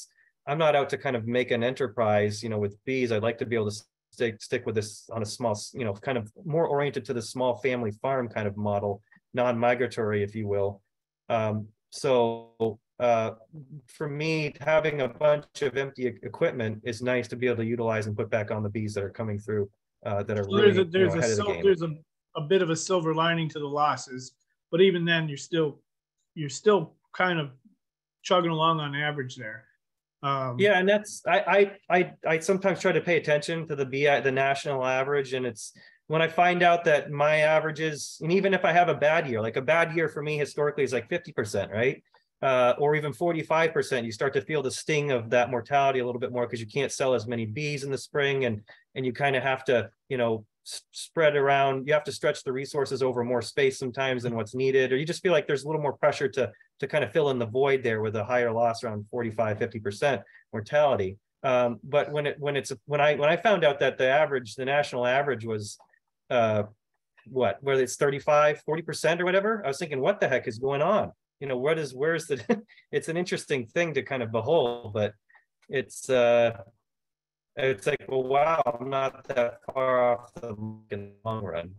I'm not out to kind of make an enterprise, with bees. I'd like to be able to stick with this on a small, kind of more oriented to the small family farm kind of model, non-migratory, if you will. So for me, having a bunch of empty equipment is nice to be able to utilize and put back on the bees that are coming through, that are So really, ahead of the game. there's a bit of a silver lining to the losses, but even then you're still kind of chugging along on average there. Yeah, and that's I sometimes try to pay attention to the national average, and it's when I find out that my averages, and even if I have a bad year, like a bad year for me historically is like 50%, right? Or even 45%, you start to feel the sting of that mortality a little bit more because you can't sell as many bees in the spring, and you kind of have to, spread around. You have to stretch the resources over more space sometimes than what's needed, or you just feel like there's a little more pressure to kind of fill in the void there with a higher loss around 45-50% mortality. But when I found out that the national average was whether it's 35-40% or whatever, I was thinking, what the heck is going on? Where's the it's an interesting thing to kind of behold, but it's like, well, wow, I'm not that far off the mark in the long run.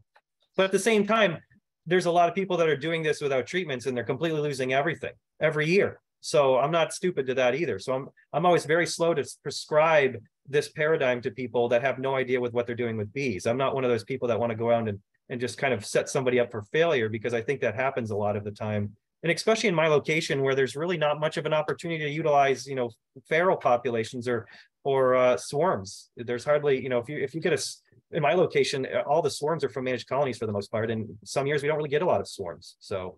But at the same time, there's a lot of people that are doing this without treatments, and they're completely losing everything every year. So I'm not stupid to that either. So I'm always very slow to prescribe this paradigm to people that have no idea with what they're doing with bees. I'm not one of those people that want to go around and just kind of set somebody up for failure, because I think that happens a lot of the time. And especially in my location where there's really not much of an opportunity to utilize, feral populations or swarms. There's hardly, if you get in my location, all the swarms are from managed colonies for the most part. And some years we don't really get a lot of swarms. So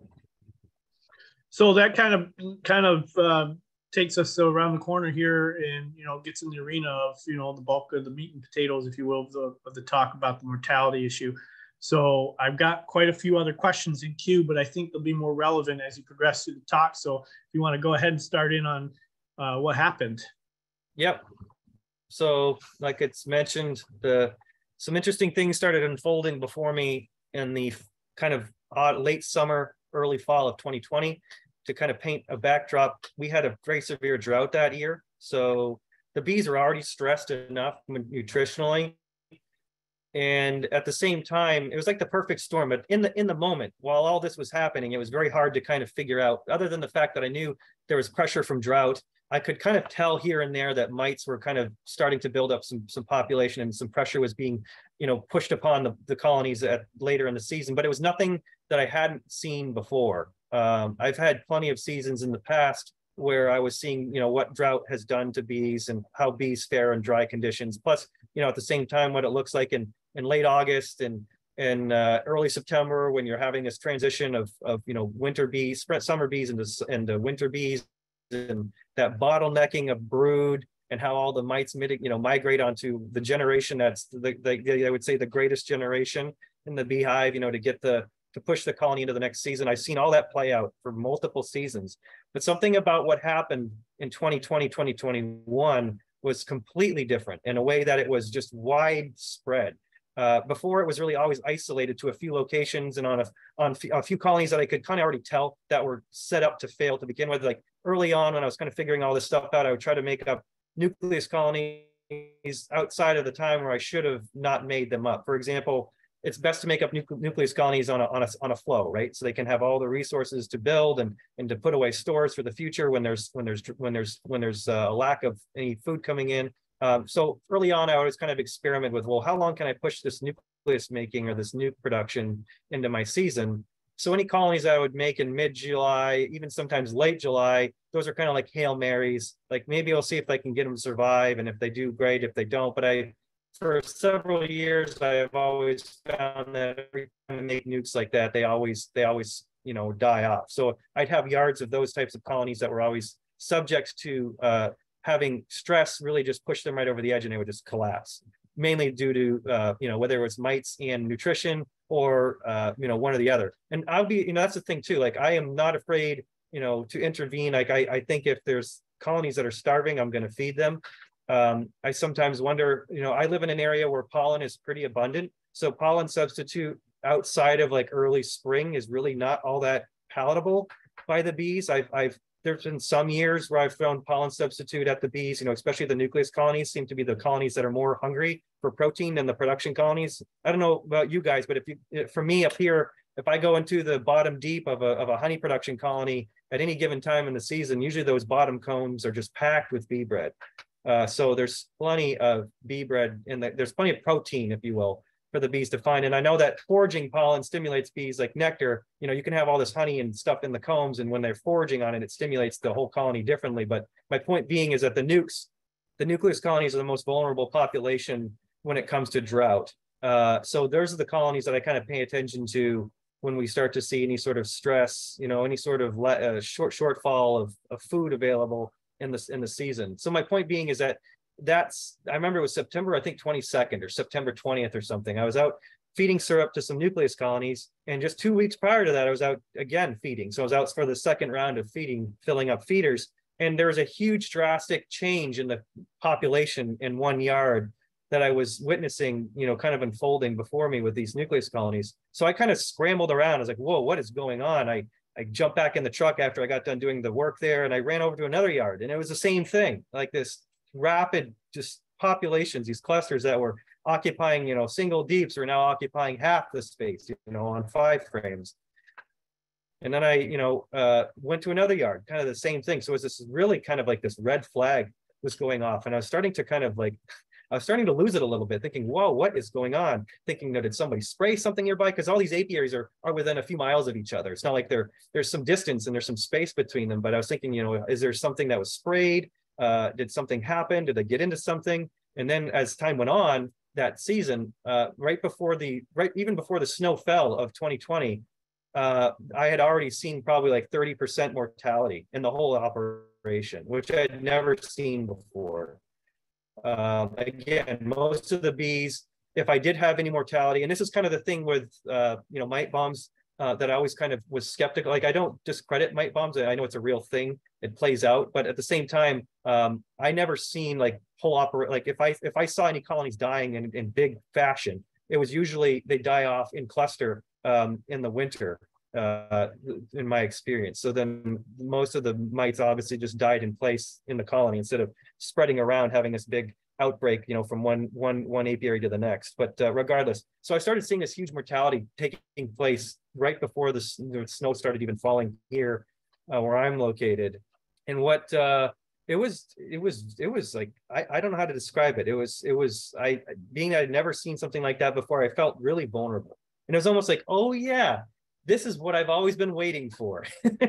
that kind of takes us around the corner here, and gets in the arena of the bulk of the meat and potatoes, if you will, of the talk about the mortality issue. So I've got quite a few other questions in queue, but I think they'll be more relevant as you progress through the talk. So if you want to go ahead and start in on what happened. Yep. So like it's mentioned, some interesting things started unfolding before me in the kind of late summer, early fall of 2020. To kind of paint a backdrop, we had a very severe drought that year. So the bees are already stressed enough nutritionally. And at the same time, it was like the perfect storm. But in the moment, while all this was happening, it was very hard to kind of figure out, other than the fact that I knew there was pressure from drought. I could kind of tell here and there that mites were kind of starting to build up some population, and some pressure was being, pushed upon the colonies later in the season. But it was nothing that I hadn't seen before. I've had plenty of seasons in the past where I was seeing, what drought has done to bees and how bees fare in dry conditions. Plus, at the same time, what it looks like in late August and early September, when you're having this transition of winter bees, summer bees into winter bees, and that bottlenecking of brood, and how all the mites migrate onto the generation that's I would say the greatest generation in the beehive, to push the colony into the next season. I've seen all that play out for multiple seasons. But something about what happened in 2020, 2021 was completely different in a way that it was just widespread. Before, it was really always isolated to a few locations and on a few colonies that I could kind of already tell that were set up to fail to begin with. Like early on, when I was kind of figuring all this stuff out, I would try to make up nucleus colonies outside of the time where I should have not made them up. For example, it's best to make up nucleus colonies on a flow, right? So they can have all the resources to build and to put away stores for the future when there's a lack of any food coming in. So early on, I always kind of experiment with, well, how long can I push this nucleus making or this nuke production into my season? So any colonies I would make in mid-July, even sometimes late July, those are kind of like Hail Marys. Like maybe I'll see if I can get them to survive, and if they do, great. If they don't, but for several years, I have always found that every time I make nukes like that, they always die off. So I'd have yards of those types of colonies that were always subject to having stress really just push them right over the edge, and they would just collapse, mainly due to whether it was mites and nutrition or one or the other. And I'll be, that's the thing too, like I am not afraid to intervene. Like I think if there's colonies that are starving, I'm going to feed them. I sometimes wonder, I live in an area where pollen is pretty abundant, so pollen substitute outside of like early spring is really not all that palatable by the bees. There's been some years where I've found pollen substitute at the bees, especially the nucleus colonies seem to be the colonies that are more hungry for protein than the production colonies. I don't know about you guys, but for me up here if I go into the bottom deep of a honey production colony at any given time in the season, usually those bottom combs are just packed with bee bread. So there's plenty of bee bread and there's plenty of protein, if you will, for the bees to find. And I know that foraging pollen stimulates bees like nectar. You know, you can have all this honey and stuff in the combs, and when they're foraging on it, it stimulates the whole colony differently. But my point being is that the nucleus colonies are the most vulnerable population when it comes to drought. So those are the colonies that I kind of pay attention to when we start to see any sort of stress, you know, any sort of shortfall of food available in the season. So my point being is that I remember it was September, I think 22nd or September 20th or something. I was out feeding syrup to some nucleus colonies, and just 2 weeks prior to that, I was out again feeding. So I was out for the second round of feeding, filling up feeders, and there was a huge drastic change in the population in 1 yard that I was witnessing, you know, kind of unfolding before me with these nucleus colonies. So I kind of scrambled around. I was like, whoa, what is going on? I jumped back in the truck after I got done doing the work there, and I ran over to another yard, and it was the same thing, like this rapid just populations, these clusters that were occupying, you know, single deeps are now occupying half the space, you know, on 5 frames. And then I, you know, went to another yard, kind of the same thing. So it was this really kind of like this red flag was going off, and I was starting to kind of like, I was starting to lose it a little bit, thinking, whoa, what is going on? Thinking, did somebody spray something nearby? Because all these apiaries are within a few miles of each other. It's not like there's some distance and there's some space between them. But I was thinking, you know, is there something that was sprayed? Did something happen? Did they get into something? And then as time went on that season, even before the snow fell of 2020, I had already seen probably like 30% mortality in the whole operation, which I had never seen before. Again, most of the bees, if I did have any mortality, and this is kind of the thing with, you know, mite bombs that I always kind of was skeptical. Like, I don't discredit mite bombs. I know it's a real thing. It plays out. But at the same time, I never seen like like if I saw any colonies dying in big fashion, it was usually they die off in cluster in the winter. In my experience. So then most of the mites obviously just died in place in the colony instead of spreading around, having this big outbreak, you know, from one apiary to the next. But regardless, so I started seeing this huge mortality taking place right before the snow started even falling here where I'm located. And what it was like, I don't know how to describe it. It was being that I'd never seen something like that before, I felt really vulnerable. And it was almost like, oh yeah, this is what I've always been waiting for.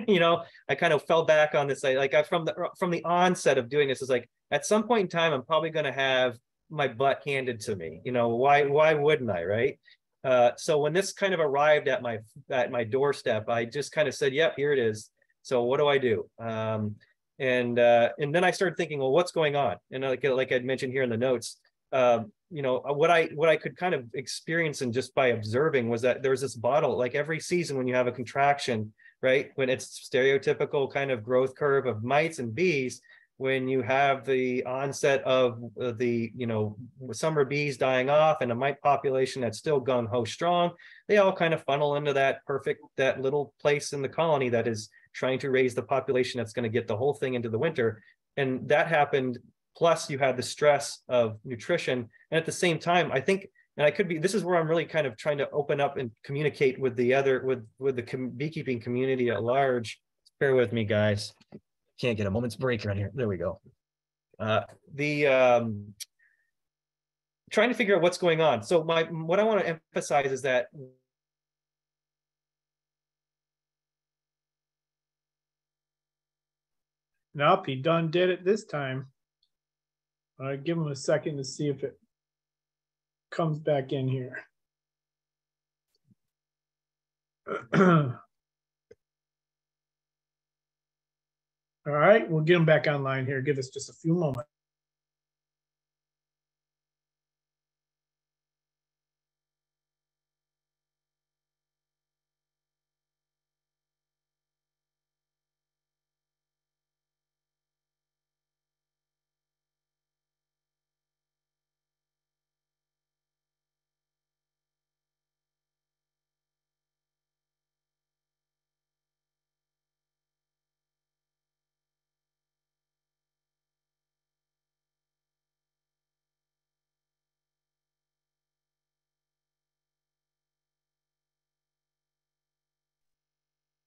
You know, I kind of fell back on this. Like from the onset of doing this, is like, at some point in time, I'm probably going to have my butt handed to me. You know, why wouldn't I, right? So when this kind of arrived at my doorstep, I just kind of said, yep, here it is. So what do I do? And then I started thinking, well, what's going on? And like I'd mentioned here in the notes, you know, what I could kind of experience and just by observing was that there was this bottle, like every season when you have a contraction, right? When it's stereotypical kind of growth curve of mites and bees, when you have the onset of the, you know, summer bees dying off and a mite population that's still gung-ho strong, they all kind of funnel into that little place in the colony that is trying to raise the population that's going to get the whole thing into the winter. And that happened. Plus you had the stress of nutrition. And at the same time, I think, and this is where I'm really kind of trying to open up and communicate with the beekeeping community at large. Bear with me, guys. Can't get a moment's break around here. There we go. Trying to figure out what's going on. So what I want to emphasize is that nope, he done did it this time. All right, give him a second to see if it comes back in here. All right, we'll get him back online here. Give us just a few moments.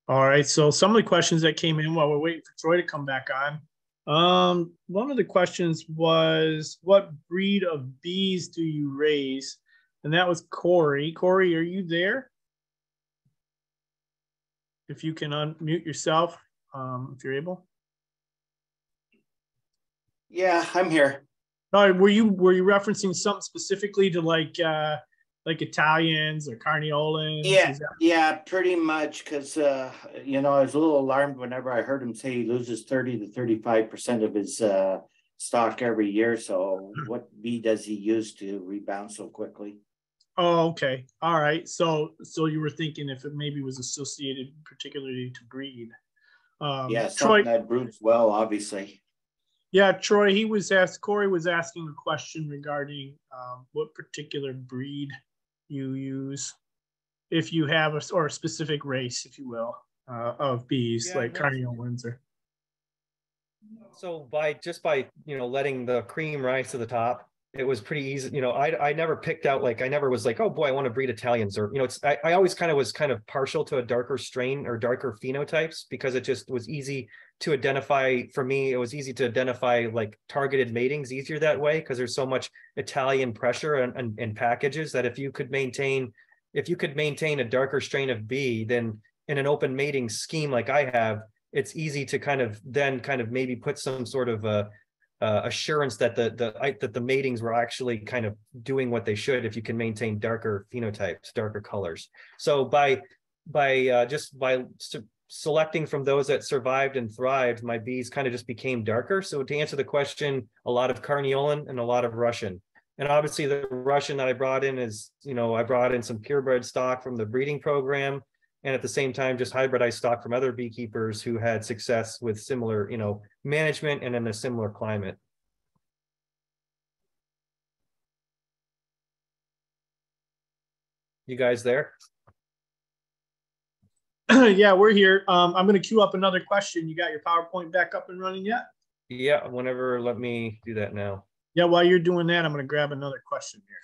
All right. So some of the questions that came in while we're waiting for Troy to come back on. One of the questions was, what breed of bees do you raise? And that was Corey. Corey, are you there? If you can unmute yourself, if you're able. Yeah, I'm here. All right, were you referencing something specifically to like Italians or Carniolans? Yeah, pretty much. Because you know, I was a little alarmed whenever I heard him say he loses 30 to 35% of his stock every year. So, what bee does he use to rebound so quickly? Oh, okay. All right. So you were thinking if it maybe was associated particularly to breed. Yeah, Troy, something that broods well, obviously. yeah, Troy, Corey was asking a question regarding what particular breed you use, if you have or a specific race, if you will, of bees, Yeah, like no. Carniolans or. So by letting the cream rise to the top, it was pretty easy. I never picked out, like, I never was like, oh boy, I want to breed Italians, or I always was kind of partial to a darker strain or darker phenotypes, because it just was easy to identify. For me, it was easy to identify like targeted matings easier that way, because there's so much Italian pressure and packages that if you could maintain a darker strain of bee, then in an open mating scheme like I have, it's easy to kind of maybe put some sort of assurance that the matings were actually kind of doing what they should, if you can maintain darker phenotypes, darker colors. So by selecting from those that survived and thrived, my bees kind of just became darker. So to answer the question, a lot of Carniolan and a lot of Russian. And obviously the Russian that I brought in is, I brought in some purebred stock from the breeding program, and at the same time just hybridized stock from other beekeepers who had success with similar, management and in a similar climate. You guys there? Yeah, we're here. I'm going to queue up another question. You got your PowerPoint back up and running yet? Yeah, whenever. Let me do that now. Yeah, while you're doing that, I'm going to grab another question here.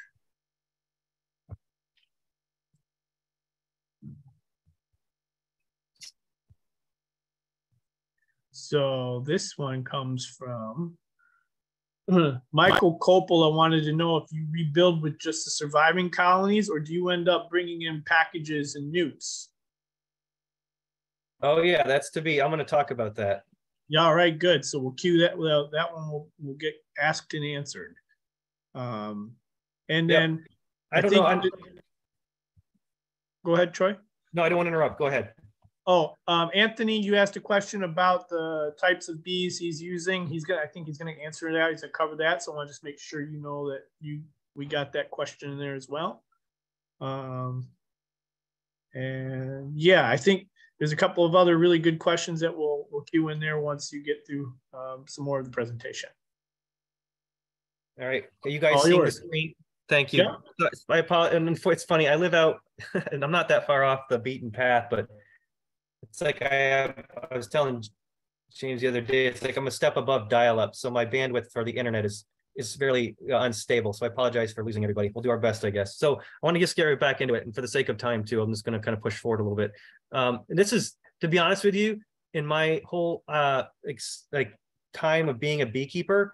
So this one comes from Michael Coppola. Wanted to know if you rebuild with just the surviving colonies, or do you end up bringing in packages and nukes? Oh yeah, that's to be. I'm going to talk about that. Yeah, all right, good. So we'll cue that. Well, that one will get asked and answered. And then I don't know. Go ahead, Troy. No, I don't want to interrupt. Go ahead. Oh, Anthony, you asked a question about the types of bees he's using. I think he's going to answer that. He's going to cover that. So I want to just make sure you know that we got that question in there as well. And yeah, I think there's a couple of other really good questions that we'll queue in there once you get through some more of the presentation. All right. Are you guys seeing the screen? Thank you. Yeah. I apologize. And it's funny, I live out and I'm not that far off the beaten path, but it's like I was telling James the other day, it's like I'm a step above dial-up. So my bandwidth for the internet is fairly unstable. So I apologize for losing everybody. We'll do our best, I guess. So I want to just get right back into it. And for the sake of time too, I'm just going to kind of push forward a little bit. And this is, to be honest with you, in my whole time of being a beekeeper,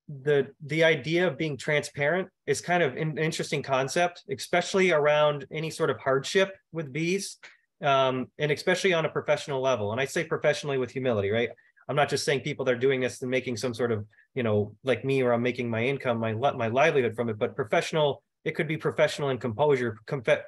the idea of being transparent is kind of an interesting concept, especially around any sort of hardship with bees, and especially on a professional level. And I say professionally with humility, right? I'm not just saying people that are doing this and making some sort of, like me, or I'm making my income, my livelihood from it, but professional. It could be professional in composure,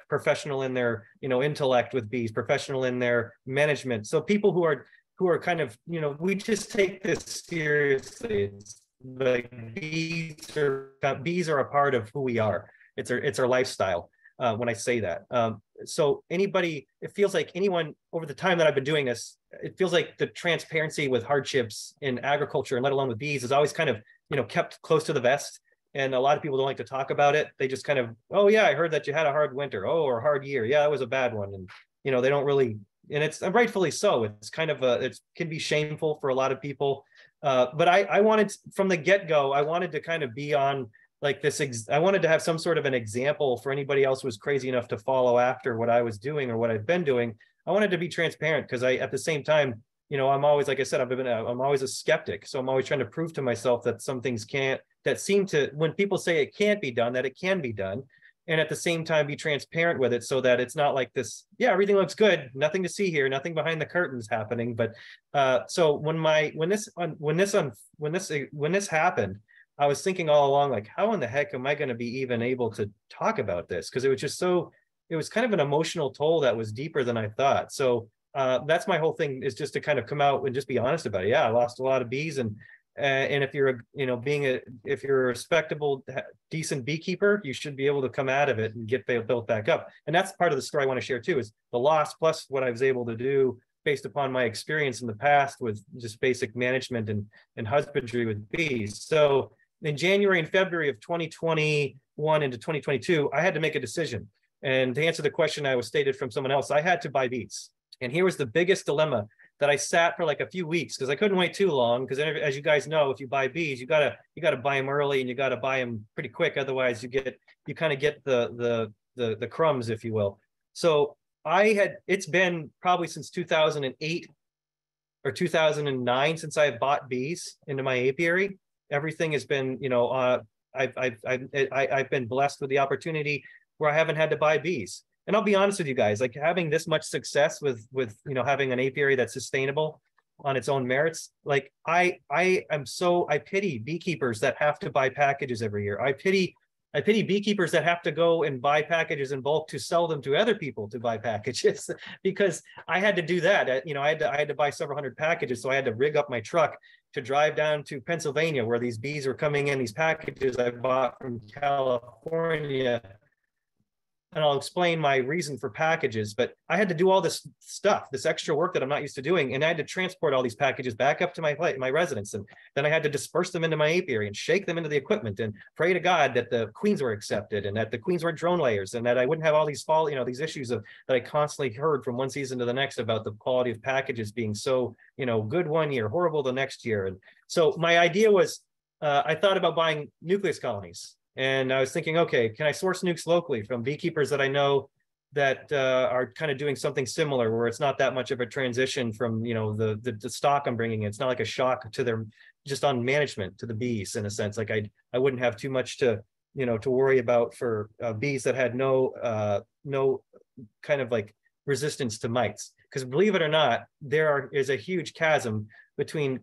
professional in their, intellect with bees, professional in their management. So people who are kind of, we just take this seriously. It's like bees are a part of who we are. It's our lifestyle. When I say that, so anybody, it feels like anyone over the time that I've been doing this, it feels like the transparency with hardships in agriculture, and let alone with bees, is always kind of, kept close to the vest. And a lot of people don't like to talk about it. They just kind of, oh yeah, I heard that you had a hard winter. Oh, or a hard year. Yeah, that was a bad one. And, they don't really, and it's rightfully so. It's kind of it can be shameful for a lot of people. But I wanted, from the get-go, I wanted to kind of be on like this. I wanted to have some sort of an example for anybody else who was crazy enough to follow after what I was doing or what I've been doing, I wanted to be transparent because at the same time, you know, I'm always, like I said, I'm always a skeptic. So I'm always trying to prove to myself that some things that seem to, when people say it can't be done, that it can be done. And at the same time, be transparent with it so that it's not like this, yeah, everything looks good, nothing to see here, nothing behind the curtains happening. But so when this happened, I was thinking all along, like, how in the heck am I going to be even able to talk about this? Because it was just it was kind of an emotional toll that was deeper than I thought. So that's my whole thing, is just to kind of come out and just be honest about it. Yeah, I lost a lot of bees, and if you're if you're a respectable, decent beekeeper, you should be able to come out of it and get built back up. And that's part of the story I want to share too, is the loss plus what I was able to do based upon my experience in the past with just basic management and husbandry with bees. So in January and February of 2021 into 2022, I had to make a decision. And to answer the question I was stated from someone else, I had to buy bees. And here was the biggest dilemma that I sat for like a few weeks, because I couldn't wait too long. Because as you guys know, if you buy bees, you gotta buy them early, and you gotta buy them pretty quick. Otherwise, you kind of get the crumbs, if you will. So it's been probably since 2008 or 2009 since I bought bees into my apiary. Everything has been, you know, I've been blessed with the opportunity where I haven't had to buy bees. And I'll be honest with you guys, like having this much success with you know, having an apiary that's sustainable on its own merits, like I pity beekeepers that have to buy packages every year. I pity beekeepers that have to go and buy packages in bulk to sell them to other people to buy packages, because I had to do that. You know, I had to buy several hundred packages, so I had to rig up my truck to drive down to Pennsylvania where these bees were coming in, these packages I bought from California. And I'll explain my reason for packages, but I had to do all this stuff, this extra work that I'm not used to doing. And I had to transport all these packages back up to my residence. And then I had to disperse them into my apiary and shake them into the equipment and pray to God that the queens were accepted and that the queens weren't drone layers, and that I wouldn't have all these these issues that I constantly heard from one season to the next about the quality of packages being so, you know, good one year, horrible the next year. And so my idea was, I thought about buying nucleus colonies. And I was thinking, okay, can I source nukes locally from beekeepers that I know that are kind of doing something similar, where it's not that much of a transition from, you know, the stock I'm bringing in. It's not like a shock to their, just on management to the bees, in a sense. Like I wouldn't have too much to, you know, to worry about for bees that had no kind of like resistance to mites. Because believe it or not, is a huge chasm between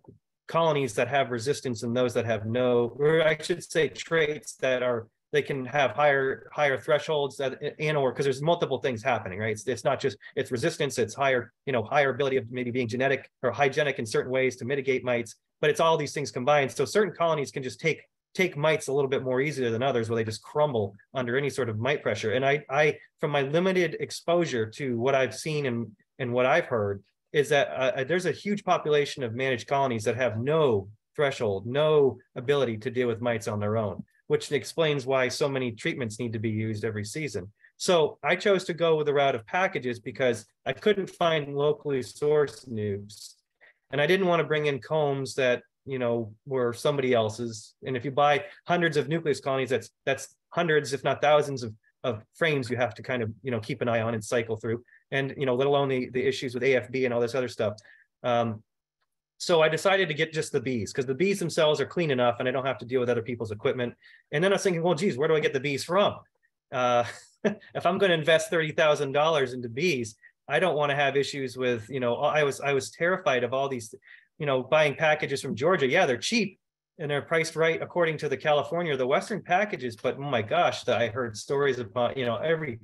colonies that have resistance and those that have no, or I should say traits that they can have higher thresholds or because there's multiple things happening, right? It's not just, it's resistance, it's higher ability of maybe being genetic or hygienic in certain ways to mitigate mites, but it's all these things combined. So certain colonies can just take mites a little bit more easier than others, where they just crumble under any sort of mite pressure. And I from my limited exposure to what I've seen and what I've heard, is that there's a huge population of managed colonies that have no threshold, no ability to deal with mites on their own, which explains why so many treatments need to be used every season. So I chose to go with the route of packages because I couldn't find locally sourced nukes. And I didn't want to bring in combs that, you know, were somebody else's. And if you buy hundreds of nucleus colonies, that's hundreds, if not thousands of frames you have to kind of, you know, keep an eye on and cycle through. And, you know, let alone the issues with AFB and all this other stuff. So I decided to get just the bees, because the bees themselves are clean enough and I don't have to deal with other people's equipment. And then I was thinking, well, geez, where do I get the bees from? If I'm going to invest $30,000 into bees, I don't want to have issues with, you know, I was terrified of all these, you know, buying packages from Georgia. Yeah, they're cheap and they're priced right according to the California or the Western packages. But oh my gosh, I heard stories about, you know, every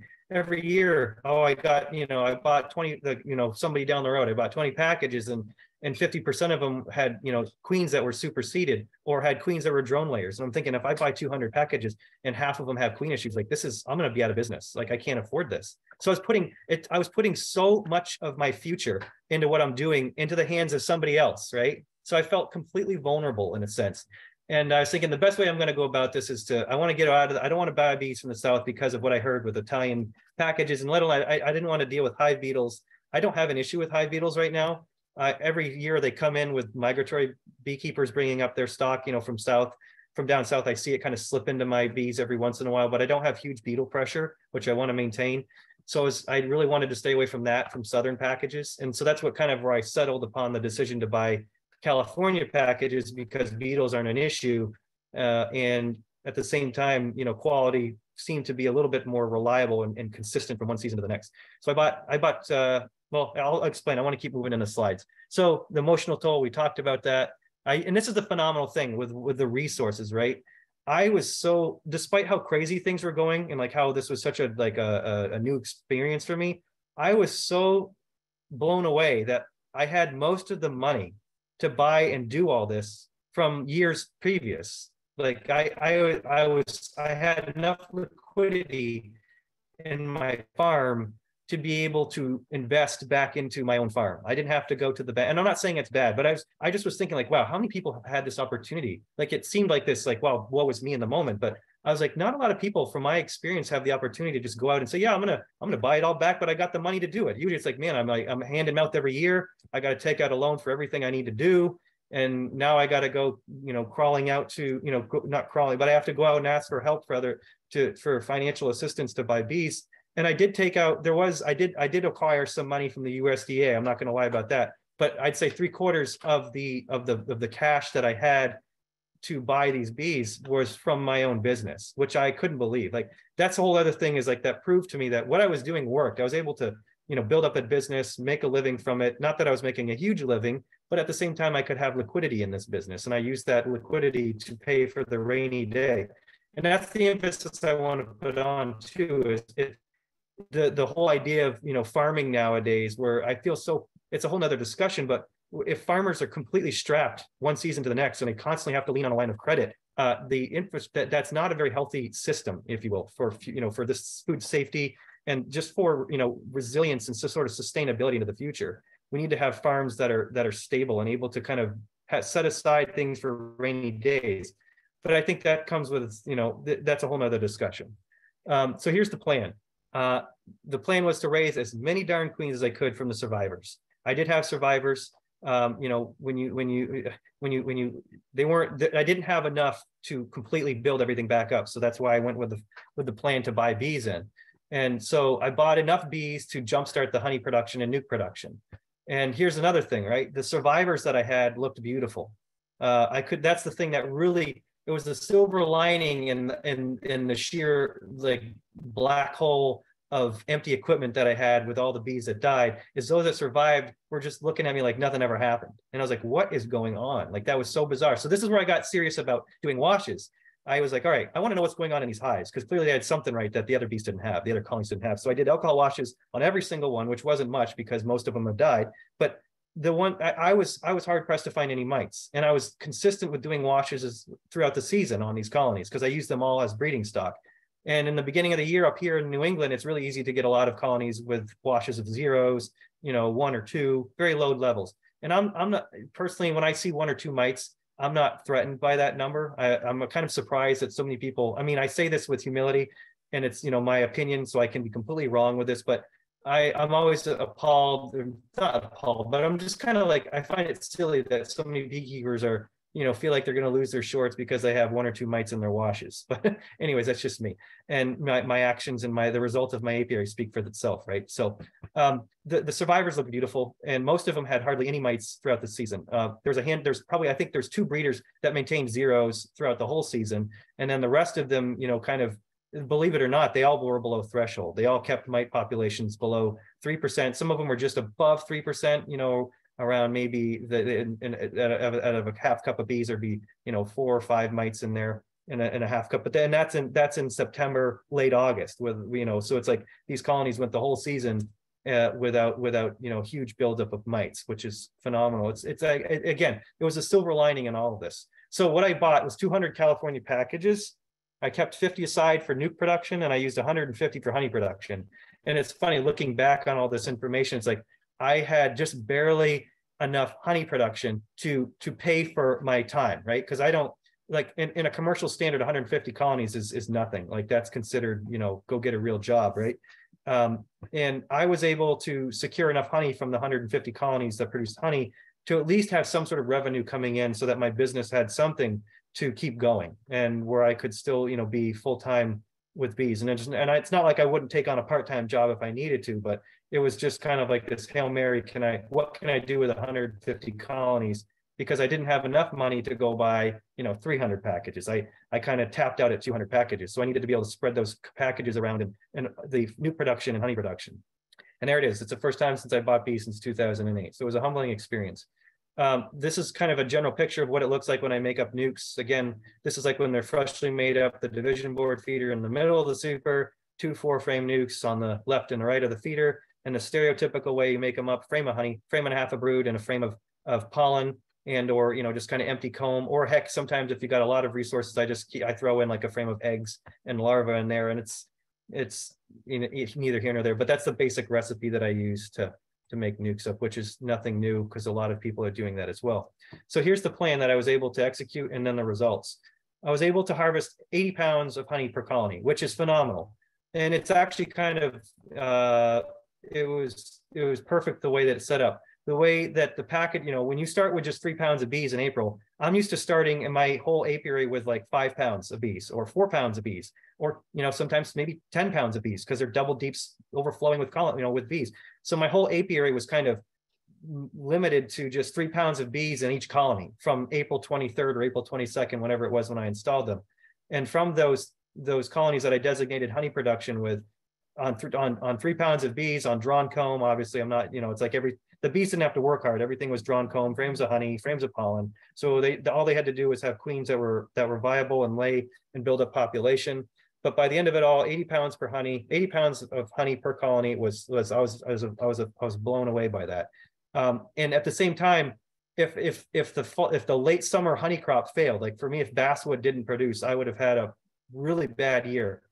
year, oh, I bought 20, you know, somebody down the road, I bought 20 packages and 50% of them had, you know, queens that were superseded or had queens that were drone layers. And I'm thinking, if I buy 200 packages and half of them have queen issues, like I'm going to be out of business. Like I can't afford this. So I was putting so much of my future into what I'm doing into the hands of somebody else, right? So I felt completely vulnerable in a sense. And I was thinking the best way I'm going to go about this is I want to get out of I don't want to buy bees from the South because of what I heard with Italian packages. And let alone, I didn't want to deal with hive beetles. I don't have an issue with hive beetles right now. Every year they come in with migratory beekeepers bringing up their stock, you know, from down south. I see it kind of slip into my bees every once in a while, but I don't have huge beetle pressure, which I want to maintain. I really wanted to stay away from that, from Southern packages. And so that's what kind of where I settled upon the decision to buy California packages, because beetles aren't an issue. And at the same time, quality seemed to be a little bit more reliable and consistent from one season to the next. So I bought, well, I'll explain. I want to keep moving in the slides. So the emotional toll, we talked about that. And this is the phenomenal thing with the resources, right? I was so, despite how crazy things were going and like how this was such a new experience for me, I was so blown away that I had most of the money to buy and do all this from years previous. Like I had enough liquidity in my farm to be able to invest back into my own farm. I didn't have to go to the bank. And I'm not saying it's bad, but I just was thinking like, wow, how many people have had this opportunity? Like it seemed like this, like, wow, what was me in the moment? But I was like, not a lot of people from my experience have the opportunity to just go out and say, yeah, I'm gonna buy it all back, but I got the money to do it. Usually it's like, man, I'm hand and mouth every year. I got to take out a loan for everything I need to do. And now I got to go, crawling out to, not crawling, but I have to go out and ask for help for financial assistance to buy bees. And I did take out, I did acquire some money from the USDA. I'm not going to lie about that, but I'd say 3/4 of the cash that I had to buy these bees was from my own business, which I couldn't believe. Like that's a whole other thing, is like that proved to me that what I was doing worked. I was able to, build up a business, make a living from it. Not that I was making a huge living, but at the same time I could have liquidity in this business. And I used that liquidity to pay for the rainy day. And that's the emphasis I want to put on too, is the whole idea of farming nowadays, where I feel so, it's a whole nother discussion, but if farmers are completely strapped one season to the next and they constantly have to lean on a line of credit, that's not a very healthy system, if you will, for this food safety and just for resilience and sort of sustainability into the future. We need to have farms that are stable and able to kind of set aside things for rainy days. But I think that comes with that's a whole nother discussion. So here's the plan. The plan was to raise as many darn queens as I could from the survivors. I did have survivors. I didn't have enough to completely build everything back up. So that's why I went with the plan to buy bees in. And so I bought enough bees to jumpstart the honey production and nuke production. And here's another thing, right? The survivors that I had looked beautiful. That's the thing that really, it was the silver lining in the sheer like black hole of empty equipment that I had with all the bees that died, is those that survived were just looking at me like nothing ever happened. And I was like, what is going on? Like, that was so bizarre. So this is where I got serious about doing washes. I was like, all right, I want to know what's going on in these hives, because clearly I had something right that the other bees didn't have, the other colonies didn't have. So I did alcohol washes on every single one, which wasn't much because most of them have died. But the one I was hard pressed to find any mites, and I was consistent with doing washes throughout the season on these colonies because I used them all as breeding stock. And in the beginning of the year up here in New England, it's really easy to get a lot of colonies with washes of zeros, 1 or 2, very low levels. And I'm not personally, when I see 1 or 2 mites, I'm not threatened by that number. I'm kind of surprised that so many people, I say this with humility, and it's, my opinion, so I can be completely wrong with this, but I'm always appalled, not appalled, but I'm just kind of like, I find it silly that so many beekeepers are, feel like they're going to lose their shorts because they have 1 or 2 mites in their washes. But anyways, that's just me. And my actions and the result of my apiary speak for itself, right? So the survivors look beautiful, and most of them had hardly any mites throughout the season. I think there's 2 breeders that maintained zeros throughout the whole season. And then the rest of them, kind of, believe it or not, they all were below threshold. They all kept mite populations below 3%. Some of them were just above 3%, around maybe out of a half cup of bees, there'd be 4 or 5 mites in there in a half cup. But then that's in September, late August, with so it's like these colonies went the whole season without huge buildup of mites, which is phenomenal. It's again, it was a silver lining in all of this. So what I bought was 200 California packages. I kept 50 aside for nuke production, and I used 150 for honey production. And it's funny looking back on all this information. It's like I had just barely enough honey production to pay for my time, right? Because I don't like in a commercial standard, 150 colonies is nothing. Like that's considered, go get a real job, right? And I was able to secure enough honey from the 150 colonies that produced honey to at least have some sort of revenue coming in, so that my business had something to keep going, and where I could still, be full-time, with bees. And it's not like I wouldn't take on a part-time job if I needed to, but it was just kind of like this Hail Mary, what can I do with 150 colonies? Because I didn't have enough money to go buy, 300 packages. I kind of tapped out at 200 packages. So I needed to be able to spread those packages around and the new production and honey production. And there it is. It's the first time since I bought bees since 2008. So it was a humbling experience. This is kind of a general picture of what it looks like when I make up nukes. Again, this is like when they're freshly made up, the division board feeder in the middle of the super, 2 4-frame nukes on the left and the right of the feeder. And the stereotypical way you make them up, frame of honey, frame and a half of brood, and a frame of pollen, and or just kind of empty comb, or heck, sometimes if you got a lot of resources, I throw in like a frame of eggs and larvae in there, and it's neither here nor there. But that's the basic recipe that I use to make nukes up, which is nothing new because a lot of people are doing that as well. So here's the plan that I was able to execute, and then the results. I was able to harvest 80 pounds of honey per colony, which is phenomenal. And it's actually kind of, it was perfect the way that it's set up. The way that the packet, when you start with just 3 pounds of bees in April, I'm used to starting in my whole apiary with like 5 pounds of bees or 4 pounds of bees, or, sometimes maybe 10 pounds of bees because they're double deeps overflowing with bees. So my whole apiary was kind of limited to just 3 pounds of bees in each colony from April 23rd or April 22nd, whenever it was when I installed them. And from those colonies that I designated honey production with on 3 pounds of bees on drawn comb, obviously I'm not, it's like the bees didn't have to work hard. Everything was drawn comb, frames of honey, frames of pollen. So all they had to do was have queens that were viable and lay and build up population. But by the end of it all, 80 pounds per honey, 80 pounds of honey per colony I was blown away by that. And at the same time, if the late summer honey crop failed, like for me, if basswood didn't produce, I would have had a really bad year.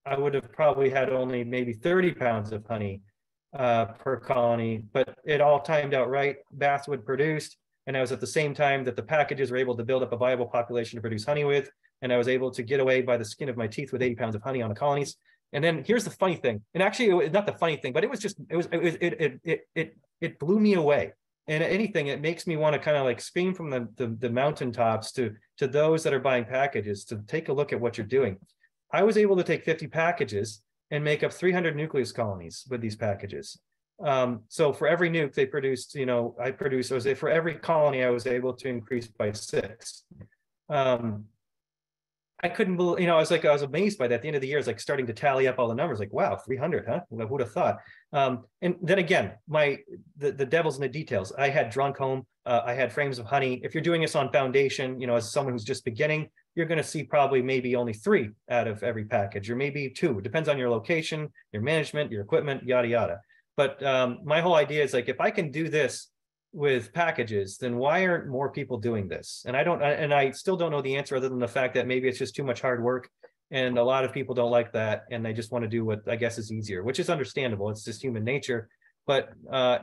I would have probably had only maybe 30 pounds of honey per colony, but it all timed out right. Basswood produced, and I was at the same time that the packages were able to build up a viable population to produce honey with, and I was able to get away by the skin of my teeth with 80 pounds of honey on the colonies. And then here's the funny thing, and actually not the funny thing, but it blew me away. And anything, it makes me want to kind of like scream from the mountaintops to those that are buying packages to take a look at what you're doing. I was able to take 50 packages and make up 300 nucleus colonies with these packages. So for every nuke they produced, for every colony I was able to increase by 6. I couldn't believe, I was amazed by that. At the end of the year, I was like starting to tally up all the numbers, like, wow, 300, huh? Who would have thought? And then again, the devil's in the details. I had drawn comb, I had frames of honey. If you're doing this on foundation, as someone who's just beginning, you're going to see probably maybe only 3 out of every package, or maybe 2. It depends on your location, your management, your equipment, yada, yada. But my whole idea is like, if I can do this with packages, then why aren't more people doing this? And I still don't know the answer, other than the fact that maybe it's just too much hard work, and a lot of people don't like that, and they just want to do what I guess is easier, which is understandable. It's just human nature. But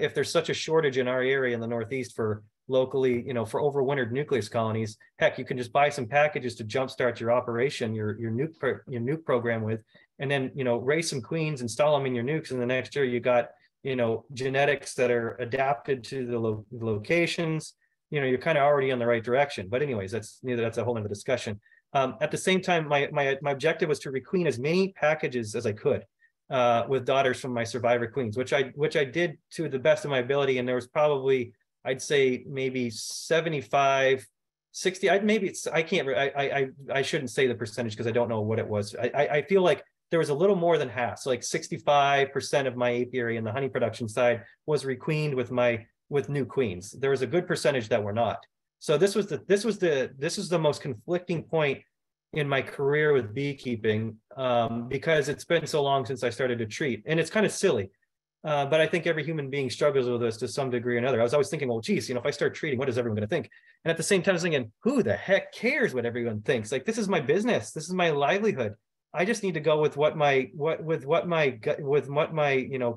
if there's such a shortage in our area in the Northeast for locally, for overwintered nucleus colonies, heck, you can just buy some packages to jumpstart your operation, your nuke program with, and then raise some queens, install them in your nukes, and the next year you got genetics that are adapted to the locations. You're kind of already in the right direction. But anyways, that's a whole other discussion. At the same time, my objective was to requeen as many packages as I could with daughters from my survivor queens, which I did to the best of my ability. And there was probably, I'd say maybe 75, 60. I shouldn't say the percentage because I don't know what it was. I feel like there was a little more than half. So like 65% of my apiary in the honey production side was requeened with new queens. There was a good percentage that were not. So this was the most conflicting point in my career with beekeeping, because it's been so long since I started to treat, and it's kind of silly. But I think every human being struggles with this to some degree or another. I was always thinking, well, geez, if I start treating, what is everyone going to think? And at the same time, I was thinking, who the heck cares what everyone thinks? Like, this is my business. This is my livelihood. I just need to go with what my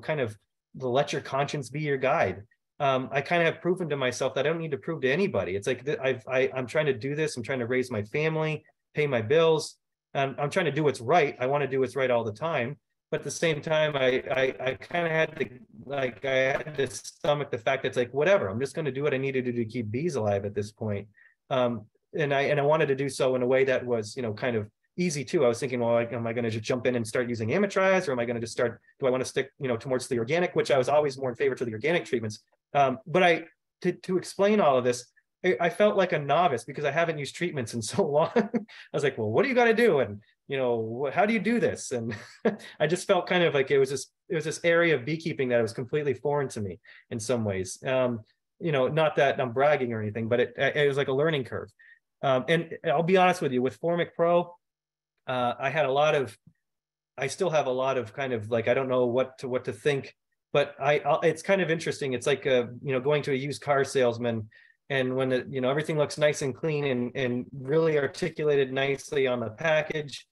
kind of let your conscience be your guide. I kind of have proven to myself that I don't need to prove to anybody. It's like I'm trying to do this. I'm trying to raise my family, pay my bills, and I'm trying to do what's right. I want to do what's right all the time. But at the same time, I kind of had to stomach the fact that it's like, whatever, I'm just going to do what I needed to do to keep bees alive at this point. And I wanted to do so in a way that was, kind of easy too. I was thinking, well, like, am I going to just jump in and start using amitraz, or am I going to just start, do I want to stick, towards the organic, which I was always more in favor to the organic treatments. But to explain all of this, I felt like a novice because I haven't used treatments in so long. I was like, well, what do you got to do? And, how do you do this? And I just felt kind of like it was this area of beekeeping that was completely foreign to me in some ways. Not that I'm bragging or anything, but it was like a learning curve. And I'll be honest with you, with Formic Pro, I still have a lot of kind of like, I don't know what to think, but it's kind of interesting. It's like, going to a used car salesman, and when everything looks nice and clean and really articulated nicely on the package,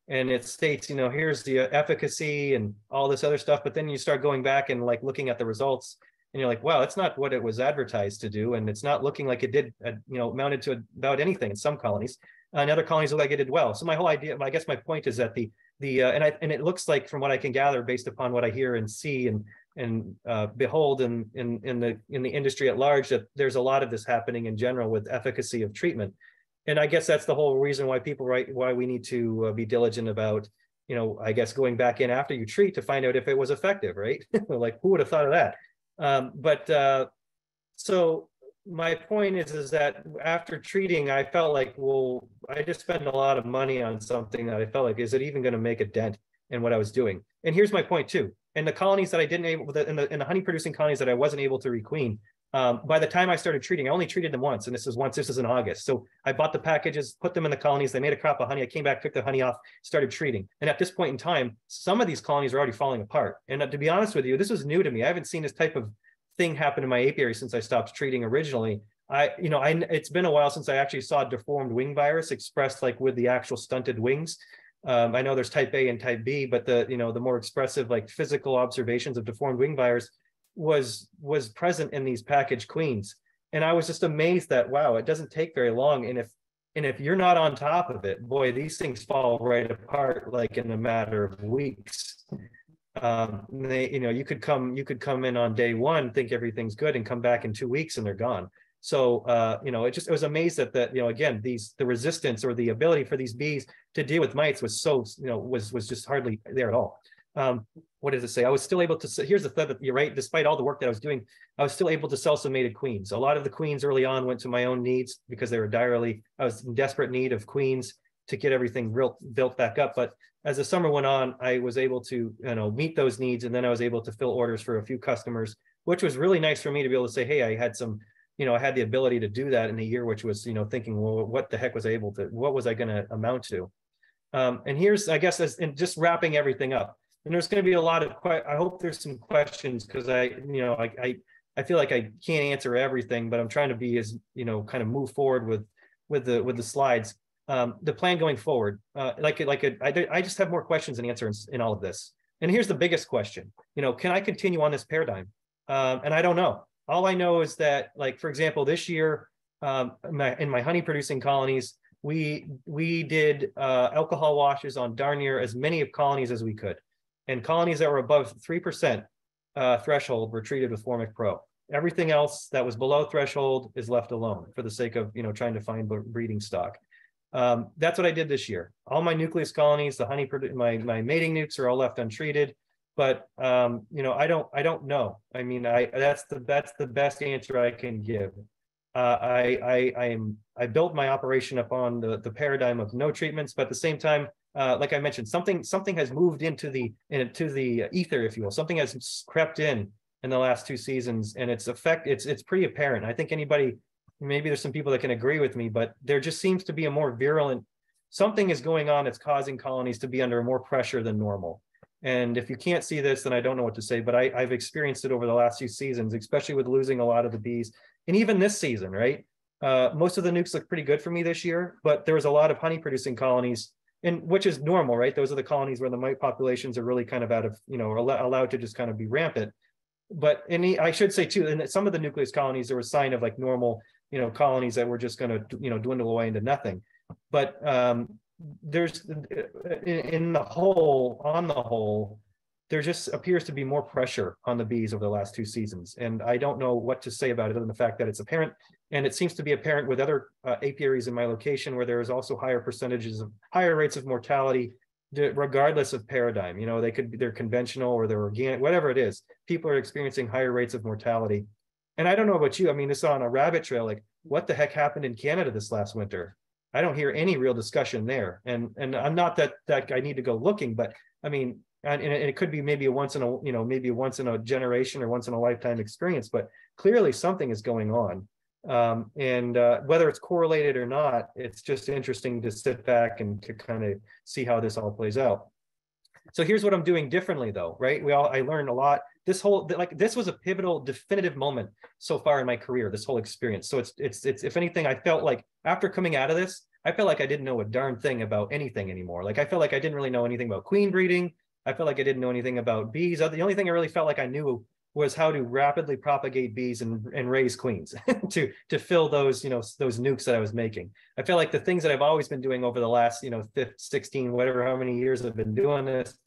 and it states, here's the efficacy and all this other stuff, but then you start going back and like looking at the results, and you're like, wow, that's not what it was advertised to do, and it's not looking like it did, amounted to about anything in some colonies. And other colonies look like it did well. So my whole idea, I guess my point is that and it looks like, from what I can gather based upon what I hear and see and behold in the industry at large, that there's a lot of this happening in general with efficacy of treatment. And I guess that's the whole reason why why we need to be diligent about, I guess going back in after you treat to find out if it was effective, right? Like, who would have thought of that? So my point is that after treating, I felt like, well, I just spent a lot of money on something that I felt like, is it even going to make a dent in what I was doing? And here's my point too. In the colonies that I didn't able, in the honey producing colonies that I wasn't able to requeen, by the time I started treating, I only treated them once, and this is in August. So I bought the packages, put them in the colonies, they made a crop of honey. I came back, took the honey off, started treating. And at this point in time, some of these colonies are already falling apart. And to be honest with you, this was new to me. I haven't seen this type of thing happen in my apiary since I stopped treating originally. It's been a while since I actually saw deformed wing virus expressed like with the actual stunted wings. I know there's type A and type B, but the more expressive, like physical observations of deformed wing virus was present in these packaged queens. And I was just amazed that, wow, it doesn't take very long. And if you're not on top of it, boy, these things fall right apart like in a matter of weeks. You could come in on day one, think everything's good, and come back in 2 weeks and they're gone. So it was amazed that again, the resistance or the ability for these bees to deal with mites was so was just hardly there at all. What does it say? I was still able to, here's the thread that you're right, despite all the work that I was doing, I was still able to sell some mated queens. A lot of the queens early on went to my own needs because I was in desperate need of queens to get everything built back up. But as the summer went on, I was able to meet those needs, and then I was able to fill orders for a few customers, which was really nice for me to be able to say, hey, I had some, I had the ability to do that in a year, which was, thinking, well, what the heck was what was I going to amount to? And here's, I guess, and just wrapping everything up. And there's going to be a lot of, I hope there's some questions, because I feel like I can't answer everything, but I'm trying to be as, kind of move forward with the slides. The plan going forward, I just have more questions and answers in all of this. And here's the biggest question, can I continue on this paradigm? And I don't know. All I know is that, like, for example, this year, in my honey producing colonies, we did alcohol washes on darn near as many of colonies as we could. And colonies that were above 3% threshold were treated with Formic Pro. Everything else that was below threshold is left alone for the sake of, trying to find breeding stock. That's what I did this year. All my nucleus colonies, the honey, my mating nukes are all left untreated. But I don't know. I mean, that's the best answer I can give. I built my operation upon the paradigm of no treatments, but at the same time, like I mentioned, something has moved into the ether, if you will. Something has crept in the last 2 seasons, and it's pretty apparent. I think maybe there's some people that can agree with me, but there just seems to be a more virulent, something is going on that's causing colonies to be under more pressure than normal. And if you can't see this, then I don't know what to say, but I've experienced it over the last few seasons, especially with losing a lot of the bees. And even this season, right? Most of the nukes look pretty good for me this year, but there was a lot of honey producing colonies, and which is normal, right? Those are the colonies where the mite populations are really kind of out of, allowed to just kind of be rampant. But I should say too, in some of the nucleus colonies, there was a sign of like normal, colonies that were just going to, dwindle away into nothing. But there's on the whole, there just appears to be more pressure on the bees over the last 2 seasons. And I don't know what to say about it other than the fact that it's apparent. And it seems to be apparent with other apiaries in my location, where there is also higher rates of mortality, regardless of paradigm. You know, they're conventional or they're organic, whatever it is, people are experiencing higher rates of mortality. And I don't know about you, I mean, this on a rabbit trail, like what the heck happened in Canada this last winter? I don't hear any real discussion there. And I'm not that I need to go looking, but I mean, and it could be maybe a once in a generation or once in a lifetime experience, but clearly something is going on. Whether it's correlated or not, it's just interesting to sit back and to kind of see how this all plays out. So here's what I'm doing differently though, right? I learned a lot. This was a pivotal, definitive moment so far in my career, this whole experience. So it's if anything, I felt like after coming out of this, I felt like I didn't know a darn thing about anything anymore. Like I felt like I didn't really know anything about queen breeding. I felt like I didn't know anything about bees. The only thing I really felt like I knew was how to rapidly propagate bees and raise queens to fill those, those nukes that I was making. I feel like the things that I've always been doing over the last, 16, whatever, how many years I've been doing this,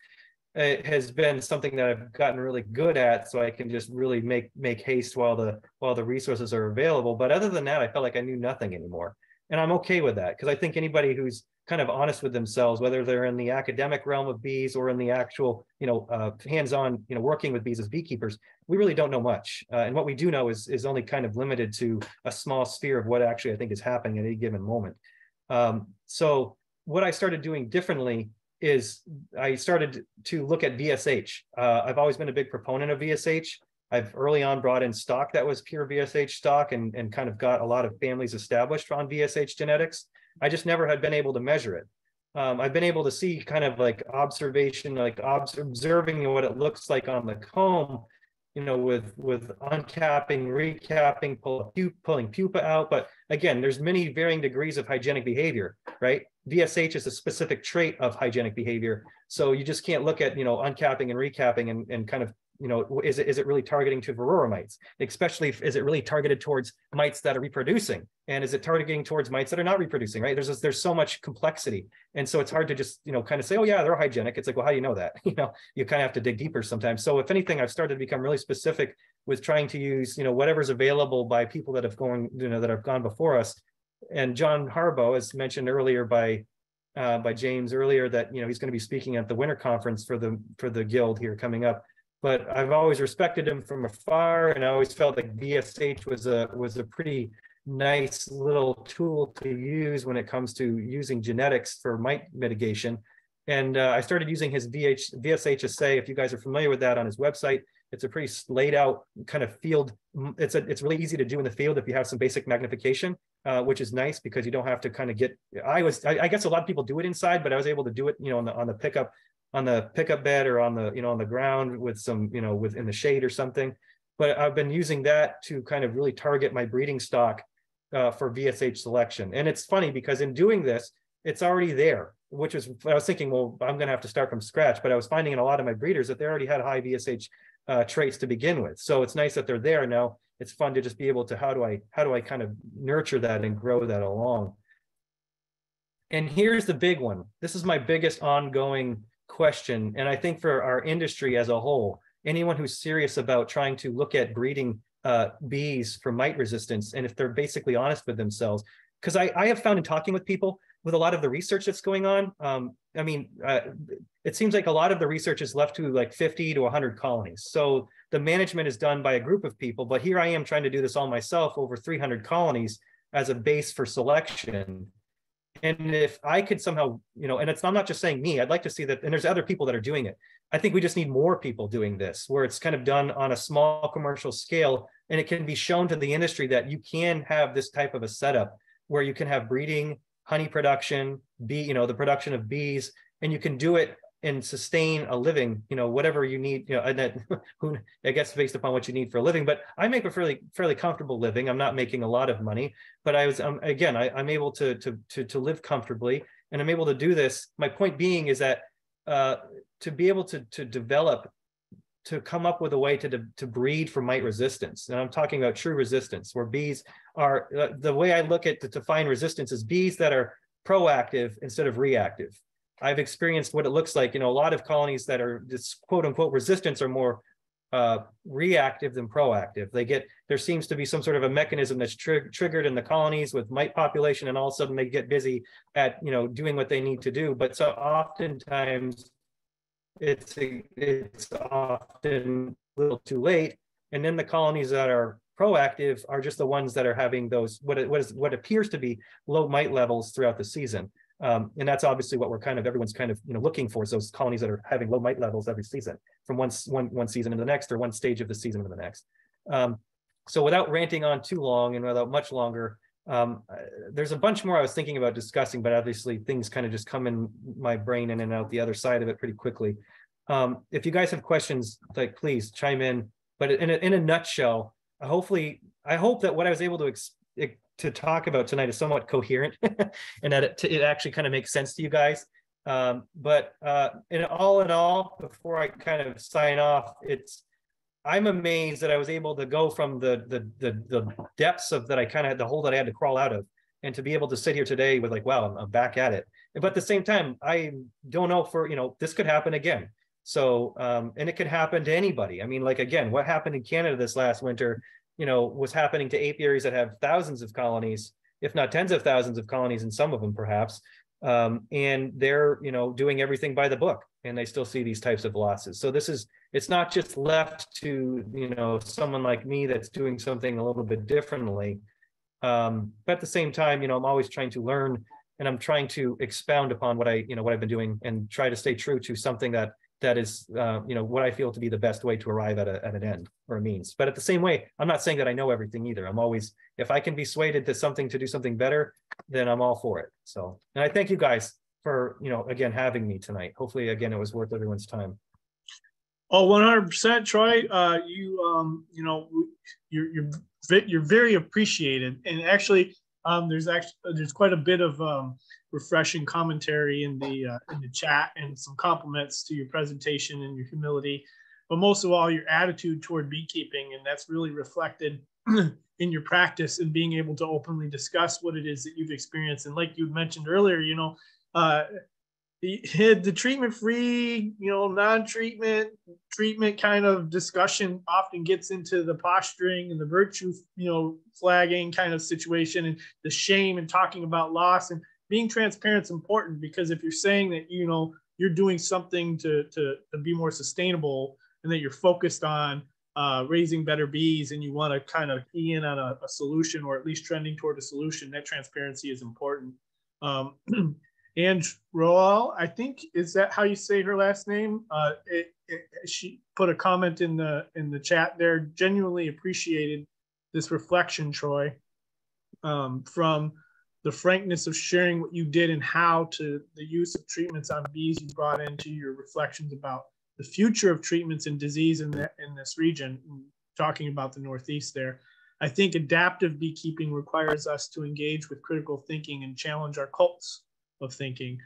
it has been something that I've gotten really good at, so I can just really make haste while the resources are available. But other than that, I felt like I knew nothing anymore. And I'm okay with that, because I think anybody who's kind of honest with themselves, whether they're in the academic realm of bees or in the actual, hands-on, working with bees as beekeepers, we really don't know much. And what we do know is only kind of limited to a small sphere of what actually I think is happening at any given moment. So what I started doing differently is I started to look at VSH. I've always been a big proponent of VSH. I've early on brought in stock that was pure VSH stock and kind of got a lot of families established on VSH genetics. I just never had been able to measure it. I've been able to see kind of like observation, like observing what it looks like on the comb, with uncapping, recapping, pulling pupa out. But again, there's many varying degrees of hygienic behavior, right? VSH is a specific trait of hygienic behavior. So you just can't look at, uncapping and recapping and kind of, is it really targeting to varroa mites? Especially is it really targeted towards mites that are reproducing? And is it targeting towards mites that are not reproducing, right? There's so much complexity. And so it's hard to just, kind of say, oh yeah, they're hygienic. It's like, well, how do you know that? You kind of have to dig deeper sometimes. So if anything, I've started to become really specific with trying to use, whatever's available by people that have gone before us. And John Harbaugh, as mentioned earlier by James earlier, that, he's going to be speaking at the winter conference for the guild here coming up. But I've always respected him from afar, and I always felt like VSH was a pretty nice little tool to use when it comes to using genetics for mite mitigation. And I started using his VSH assay. If you guys are familiar with that, on his website, it's a pretty laid out kind of field. It's really easy to do in the field if you have some basic magnification, which is nice because you don't have to kind of get. I guess a lot of people do it inside, but I was able to do it, on the pickup bed or on the ground with some, within the shade or something. But I've been using that to kind of really target my breeding stock for VSH selection. And it's funny because in doing this, it's already there, which is, I was thinking, well, I'm going to have to start from scratch. But I was finding in a lot of my breeders that they already had high VSH traits to begin with. So it's nice that they're there now. It's fun to just be able to, how do I kind of nurture that and grow that along? And here's the big one. This is my biggest ongoing question, and I think for our industry as a whole, anyone who's serious about trying to look at breeding bees for mite resistance, and if they're basically honest with themselves, because I have found in talking with people with a lot of the research that's going on, it seems like a lot of the research is left to like 50 to 100 colonies. So the management is done by a group of people, but here I am trying to do this all myself over 300 colonies as a base for selection. And if I could somehow, and I'm not just saying me, I'd like to see that, and there's other people that are doing it. I think we just need more people doing this, where it's kind of done on a small commercial scale, and it can be shown to the industry that you can have this type of a setup where you can have breeding, honey production, the production of bees, and you can do it and sustain a living, whatever you need, and that, I guess based upon what you need for a living. But I make a fairly comfortable living. I'm not making a lot of money, but I'm able to live comfortably, and I'm able to do this. My point being is that to be able to develop, to come up with a way to breed for mite resistance, and I'm talking about true resistance, where bees are, the way I look at to define resistance is bees that are proactive instead of reactive. I've experienced what it looks like. You know, a lot of colonies that are just quote unquote resistance are more reactive than proactive. There seems to be some sort of a mechanism that's triggered in the colonies with mite population, and all of a sudden they get busy at, you know, doing what they need to do. But so oftentimes it's often a little too late. And then the colonies that are proactive are just the ones that are having those, what appears to be low mite levels throughout the season. And that's obviously what everyone's kind of, you know, looking for, is those colonies that are having low mite levels every season, from one season into the next, or one stage of the season into the next. So without ranting on too long and without much longer, there's a bunch more I was thinking about discussing, but obviously things kind of just come in my brain in and out the other side of it pretty quickly. If you guys have questions, like, please chime in. But in a nutshell, I hope that what I was able to talk about tonight is somewhat coherent and that it actually kind of makes sense to you guys. But in all, before I kind of sign off, I'm amazed that I was able to go from the depths of that I kind of had, the hole that I had to crawl out of, and to be able to sit here today with like, wow, I'm back at it. But at the same time, I don't know, this could happen again. So, and it could happen to anybody. I mean, like, again, what happened in Canada this last winter, you know, was happening to apiaries that have thousands of colonies, if not tens of thousands of colonies in some of them perhaps. And they're, you know, doing everything by the book, and they still see these types of losses. So it's not just left to, you know, someone like me that's doing something a little bit differently. But at the same time, you know, I'm always trying to learn, and I'm trying to expound upon what I've been doing, and try to stay true to something that is, you know, what I feel to be the best way to arrive at an end or a means. But at the same way, I'm not saying that I know everything either. I'm always, if I can be swayed to do something better, then I'm all for it. So, and I thank you guys for, you know, again, having me tonight. Hopefully, again, it was worth everyone's time. Oh, 100%, Troy. You know, you're very appreciated, and actually, there's quite a bit of refreshing commentary in the chat, and some compliments to your presentation and your humility, but most of all, your attitude toward beekeeping, and that's really reflected in your practice and being able to openly discuss what it is that you've experienced. And like you mentioned earlier, you know, the treatment-free, you know, non-treatment, treatment kind of discussion often gets into the posturing and the virtue, you know, flagging kind of situation, and the shame, and talking about loss. And being transparent is important, because if you're saying that, you know, you're doing something to be more sustainable, and that you're focused on raising better bees, and you want to kind of key in on a solution, or at least trending toward a solution, that transparency is important. And Roel, I think, is that how you say her last name? She put a comment in the chat there. Genuinely appreciated this reflection, Troy, from the frankness of sharing what you did, and how to the use of treatments on bees you brought into your reflections about the future of treatments and disease in this region, talking about the Northeast there. I think adaptive beekeeping requires us to engage with critical thinking and challenge our cults of thinking.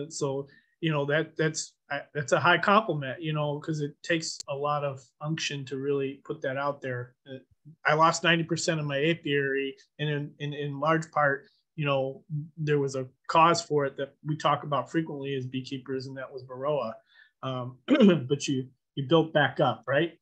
So, you know, that's a high compliment, you know, because it takes a lot of unction to really put that out there. I lost 90% of my apiary, and in large part, you know, there was a cause for it that we talk about frequently as beekeepers, and that was Varroa. But you built back up, right?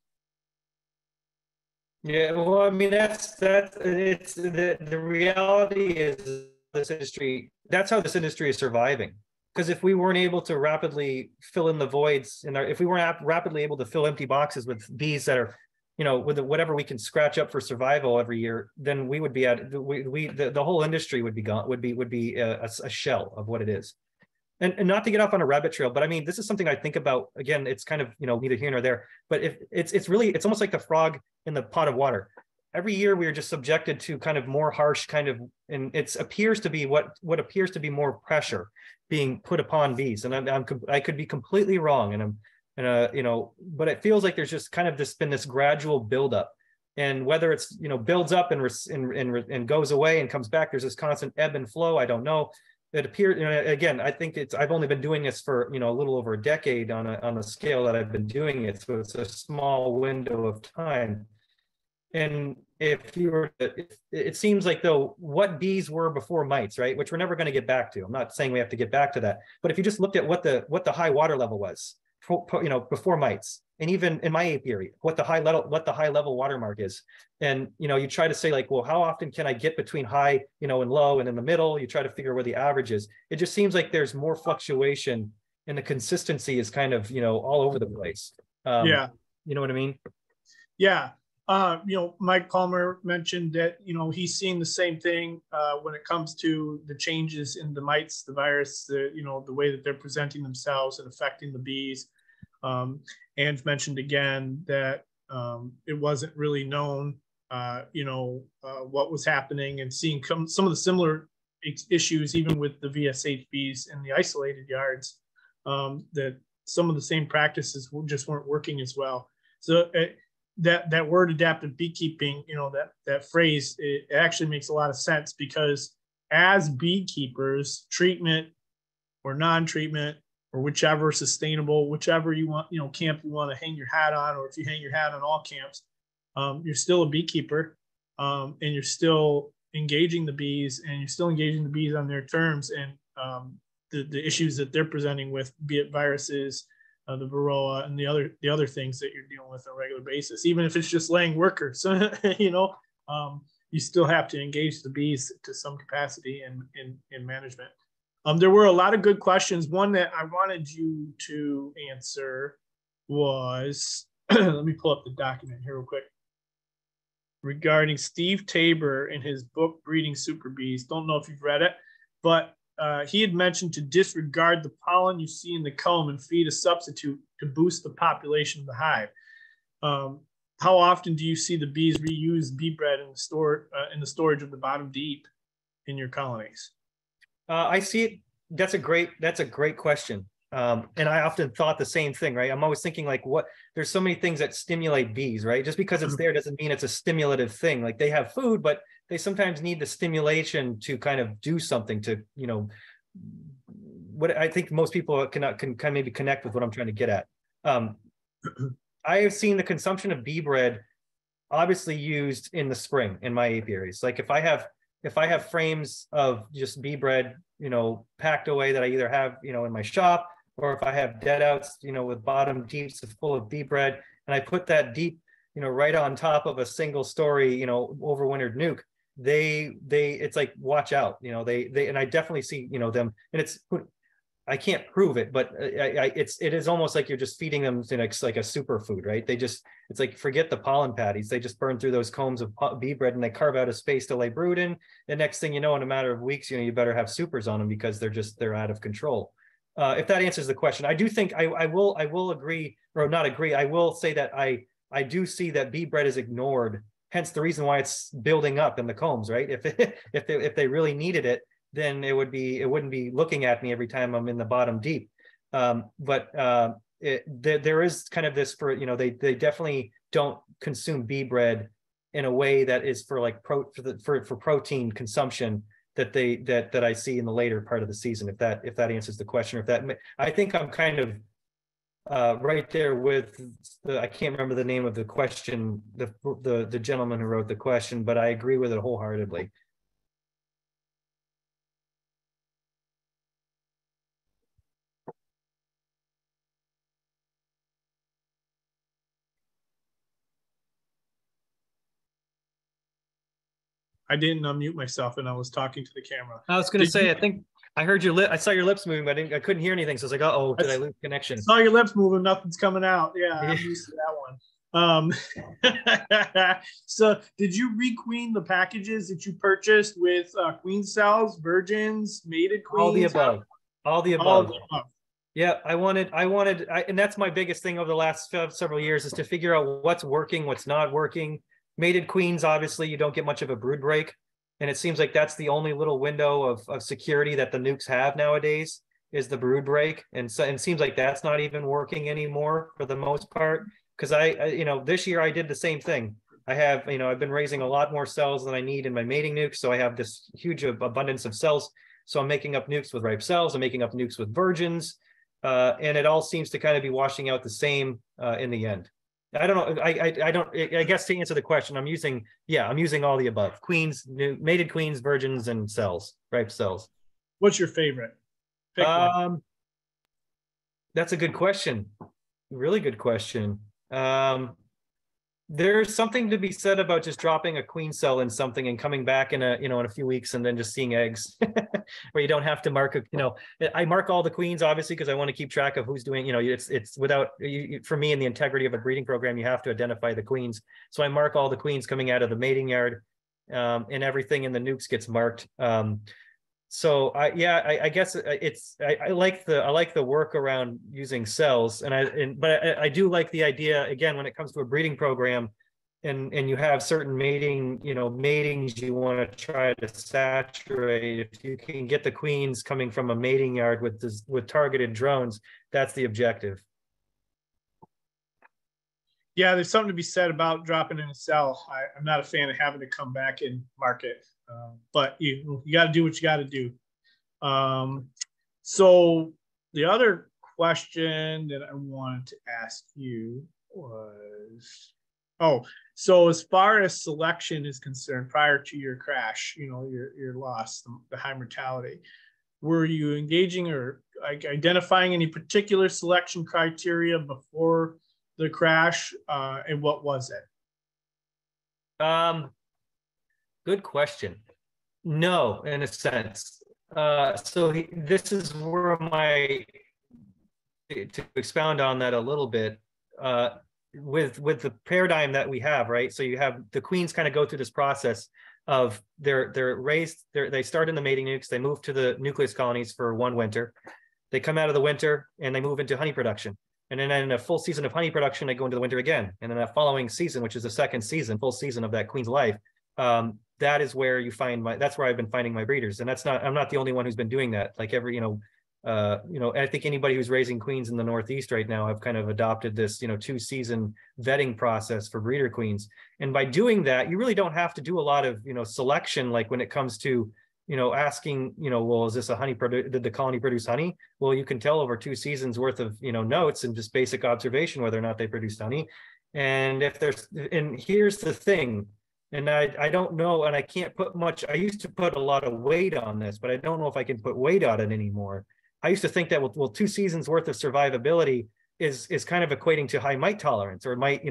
Yeah, well, I mean, it's the reality is this industry, that's how this industry is surviving. Because if we weren't able to rapidly fill in the voids, if we weren't rapidly able to fill empty boxes with bees that are, you know, with whatever we can scratch up for survival every year, then we would be the whole industry would be gone, would be a shell of what it is. And not to get off on a rabbit trail, but I mean, this is something I think about. Again, it's kind of, you know, neither here nor there, but if it's almost like the frog in the pot of water. Every year we are just subjected to kind of more harsh kind of, and it appears to be what appears to be more pressure being put upon bees. And I could be completely wrong, and you know, but it feels like there's just kind of been this gradual buildup, and whether it's, you know, builds up and goes away and comes back, there's this constant ebb and flow. I don't know. It appears, you know, again, I think I've only been doing this for, you know, a little over a decade on a scale that I've been doing it, so it's a small window of time. And if you were, it seems like though what bees were before mites, right? Which we're never going to get back to. I'm not saying we have to get back to that, but if you just looked at what the high water level was, before mites, and even in my apiary, what the high level watermark is, and you try to say like, well, how often can I get between high, and low, and in the middle? You try to figure where the average is. It just seems like there's more fluctuation, and the consistency is kind of all over the place. Yeah, you know what I mean? Yeah. Mike Palmer mentioned that, he's seeing the same thing when it comes to the changes in the mites, the virus, the way that they're presenting themselves and affecting the bees. And mentioned again that it wasn't really known, what was happening, and seeing some of the similar issues, even with the VSH bees in the isolated yards, that some of the same practices just weren't working as well. So that word adaptive beekeeping, that phrase, it actually makes a lot of sense, because as beekeepers, treatment or non-treatment or whichever sustainable, whichever you want, camp you want to hang your hat on, or if you hang your hat on all camps, you're still a beekeeper, and you're still engaging the bees, and you're still engaging the bees on their terms, and the issues that they're presenting with, be it viruses, the varroa, and the other things that you're dealing with on a regular basis, even if it's just laying workers. You still have to engage the bees to some capacity in management. There were a lot of good questions. One that I wanted you to answer was, let me pull up the document here real quick, regarding Steve Tabor in his book, Breeding Super Bees. Don't know if you've read it, but he had mentioned to disregard the pollen you see in the comb and feed a substitute to boost the population of the hive. How often do you see the bees reuse bee bread in the storage of the bottom deep in your colonies? I see it. That's a great question. And I often thought the same thing, right? I'm always thinking like, there's so many things that stimulate bees, right? Just because it's there doesn't mean it's a stimulative thing. Like, they have food, but they sometimes need the stimulation to kind of do something to, what I think most people can kind of maybe connect with what I'm trying to get at. I have seen the consumption of bee bread obviously used in the spring in my apiaries. Like, if I have frames of just bee bread, packed away, that I either have, in my shop, or if I have dead outs, with bottom deeps full of bee bread, and I put that deep, right on top of a single story, overwintered nuke, it's like, watch out, and I definitely see, them, and I can't prove it, but it is almost like you're just feeding them like a superfood, right? It's like, forget the pollen patties. They just burn through those combs of bee bread, and they carve out a space to lay brood in. The next thing you know, in a matter of weeks, you better have supers on them, because they're out of control. If that answers the question, I do think I will agree, or not agree. I will say that I do see that bee bread is ignored. Hence the reason why it's building up in the combs, right? If they really needed it, then it wouldn't be looking at me every time I'm in the bottom deep. But there is kind of this they definitely don't consume bee bread in a way that is for like for protein consumption that I see in the later part of the season. If that answers the question, I think I'm kind of right there with I can't remember the name of the question, the gentleman who wrote the question, but I agree with it wholeheartedly. I didn't unmute myself, and I was talking to the camera. I was going to say, I think I heard I saw your lips moving, but I couldn't hear anything. So I was like, oh, did I lose connection? I saw your lips moving, nothing's coming out. Yeah, I'm used to that one. So did you requeen the packages that you purchased with queen cells, virgins, mated queens? All the above. All the above. Yeah, I wanted, and that's my biggest thing over the last several years, is to figure out what's working, what's not working. Mated queens, obviously, you don't get much of a brood break. And it seems like that's the only little window of security that the nukes have nowadays, is the brood break. And so it seems like that's not even working anymore for the most part. Because this year I did the same thing. I have, I've been raising a lot more cells than I need in my mating nukes. So I have this huge abundance of cells. So I'm making up nukes with ripe cells. I'm making up nukes with virgins. And it all seems to kind of be washing out the same in the end. I don't know. I guess to answer the question, I'm using all the above: queens, mated queens, virgins, and cells, ripe cells. What's your favorite? Pick one. That's a good question. Really good question. There's something to be said about just dropping a queen cell in something and coming back in a few weeks and then just seeing eggs, where you don't have to mark I mark all the queens obviously because I want to keep track of who's doing, it's without for me in the integrity of a breeding program, you have to identify the queens. So I mark all the queens coming out of the mating yard, and everything in the nukes gets marked. So I guess I like the work around using cells, but I do like the idea, again, when it comes to a breeding program, and you have certain matings you want to try to saturate. If you can get the queens coming from a mating yard with targeted drones, that's the objective. Yeah, there's something to be said about dropping in a cell. I'm not a fan of having to come back and mark it. But you got to do what you got to do. So the other question that I wanted to ask you was, so as far as selection is concerned, prior to your crash, your loss, the high mortality, were you engaging or identifying any particular selection criteria before the crash, and what was it? Good question. No, in a sense. So this is where to expound on that a little bit, with the paradigm that we have, right? So you have the queens kind of go through this process of they're raised, they start in the mating nukes, they move to the nucleus colonies for one winter, they come out of the winter and they move into honey production. And then in a full season of honey production, they go into the winter again. And then that following season, which is the second season, full season of that queen's life, that is where you find that's where I've been finding my breeders. And I'm not the only one who's been doing that. Like I think anybody who's raising queens in the Northeast right now have kind of adopted this, 2-season vetting process for breeder queens. And by doing that, you really don't have to do a lot of, selection, like when it comes to, asking, well, is this a honey did the colony produce honey? Well, you can tell over 2 seasons worth of, notes and just basic observation whether or not they produced honey. And here's the thing, and I don't know, and I can't put much, I used to put a lot of weight on this, but I don't know if I can put weight on it anymore. I used to think that, well, 2 seasons worth of survivability is kind of equating to high mite tolerance, or might,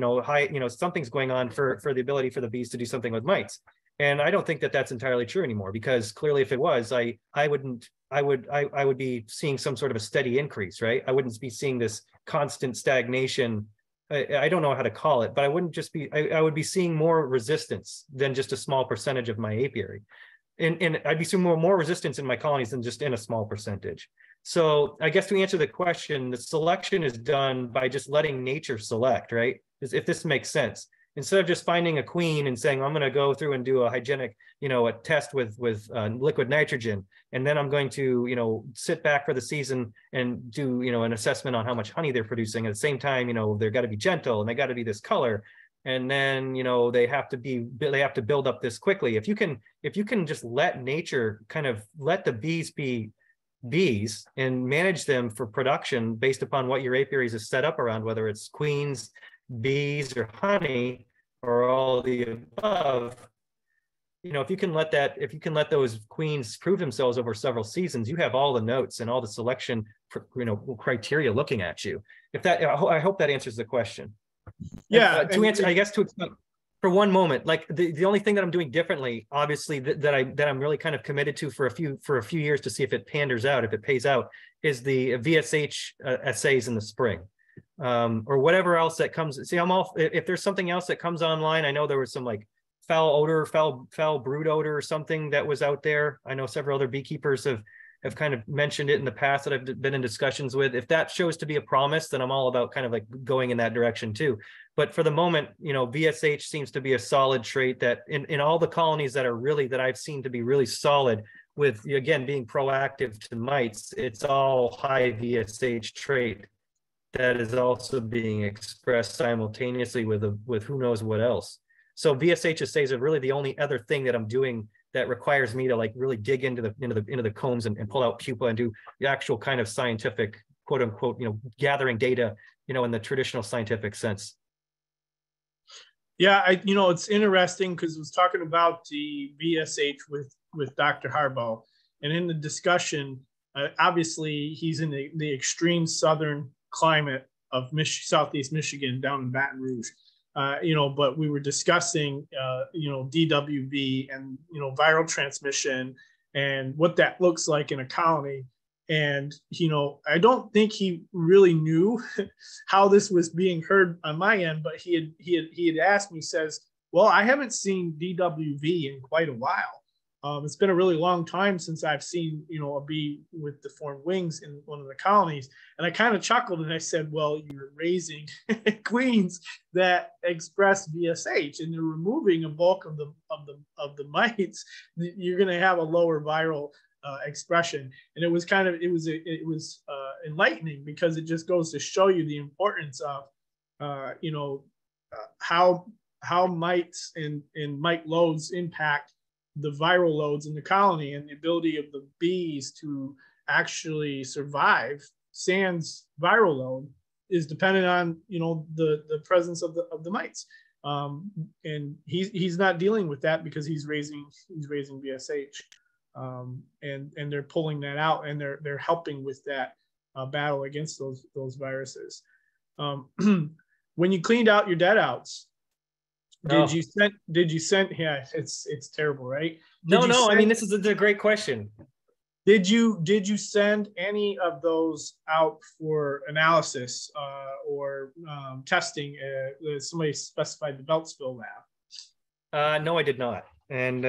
something's going on for the ability for the bees to do something with mites. And I don't think that that's entirely true anymore, because clearly if it was, I would be seeing some sort of a steady increase, right? I wouldn't be seeing this constant stagnation. I don't know how to call it, but I wouldn't just be, I would be seeing more resistance than just a small percentage of my apiary. And I'd be seeing more resistance in my colonies than just in a small percentage. So I guess to answer the question, the selection is done by just letting nature select, right? If this makes sense. Instead of just finding a queen and saying, I'm going to go through and do a hygienic, a test with liquid nitrogen, and then I'm going to, sit back for the season and do, an assessment on how much honey they're producing. At the same time, they've got to be gentle and they got to be this color. And then, they have to build up this quickly. If you can just let nature kind of let the bees be bees and manage them for production based upon what your apiaries is set up around, whether it's queens, bees, or honey, or all the above, if you can let those queens prove themselves over several seasons, you have all the notes and all the selection, criteria looking at you. I hope that answers the question. Yeah. To answer, I guess, to explain for one moment, like the only thing that I'm doing differently, obviously, that I'm really kind of committed to for a few years to see if it pays out, is the VSH assays in the spring. Or whatever else that comes. See, if there's something else that comes online, I know there was some like foul brood odor or something that was out there. I know several other beekeepers have kind of mentioned it in the past that I've been in discussions with. If that shows to be a promise, then I'm all about kind of like going in that direction too. But for the moment, VSH seems to be a solid trait that in all the colonies that I've seen to be really solid, with, again, being proactive to mites, it's all high VSH trait that is also being expressed simultaneously with who knows what else. So VSH assays are really the only other thing that I'm doing that requires me to like really dig into the combs and pull out pupa and do the actual kind of scientific, quote unquote, gathering data, in the traditional scientific sense. Yeah, it's interesting because I was talking about the VSH with Dr. Harbaugh, and in the discussion, obviously he's in the extreme southern climate of Southeast Michigan, down in Baton Rouge. But we were discussing, DWV and viral transmission and what that looks like in a colony. And I don't think he really knew how this was being heard on my end, but he had asked me, says, well, I haven't seen DWV in quite a while. It's been a really long time since I've seen a bee with deformed wings in one of the colonies. And I kind of chuckled and I said, well, you're raising queens that express VSH, and you're removing a bulk of the mites. You're going to have a lower viral expression. And it was enlightening, because it just goes to show you the importance of how mites and mite loads impact the viral loads in the colony, and the ability of the bees to actually survive sans viral load is dependent on the presence of the mites. And he's not dealing with that because he's raising VSH. And they're pulling that out, and they're helping with that battle against those viruses. When you cleaned out your dead outs, did you send? Yeah, it's terrible, right? I mean, this is a great question. Did you send any of those out for analysis or testing? Somebody specified the Beltsville lab. No, I did not. And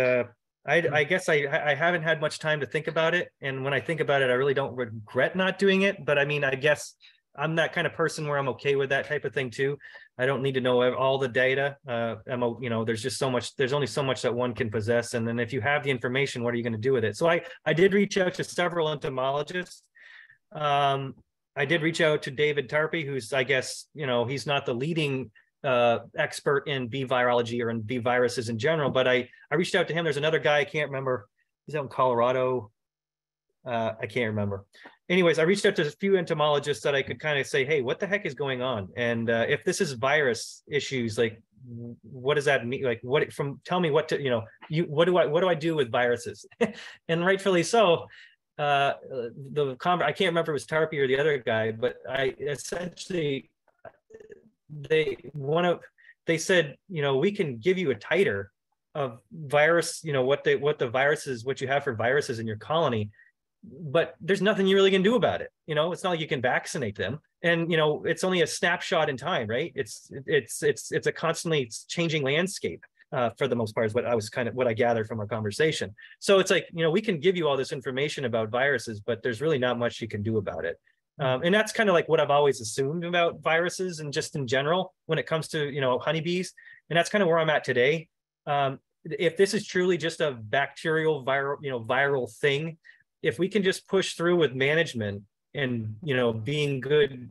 I guess I haven't had much time to think about it. And when I think about it, I really don't regret not doing it. But I mean, I guess I'm that kind of person where I'm okay with that type of thing too. I don't need to know all the data. There's just so much, there's only so much that one can possess. And then if you have the information, what are you going to do with it? So I did reach out to several entomologists. I did reach out to David Tarpey, who's, I guess, he's not the leading expert in bee virology or in bee viruses in general, but I reached out to him. There's another guy, I can't remember. He's out in Colorado. I can't remember. Anyways, I reached out to a few entomologists that I could kind of say, hey, what the heck is going on? And if this is virus issues, like, what does that mean? Like, tell me what to, what do I do with viruses? And rightfully so. I can't remember if it was Tarpey or the other guy, but they said, we can give you a titer of virus, what the viruses, what you have for viruses in your colony, but there's nothing you really can do about it. It's not like you can vaccinate them, and it's only a snapshot in time, right? It's a constantly changing landscape for the most part, is what I gathered from our conversation. So it's like, we can give you all this information about viruses, but there's really not much you can do about it. And that's kind of like what I've always assumed about viruses and just in general when it comes to honeybees, and that's kind of where I'm at today. If this is truly just a bacterial viral thing, if we can just push through with management and being good,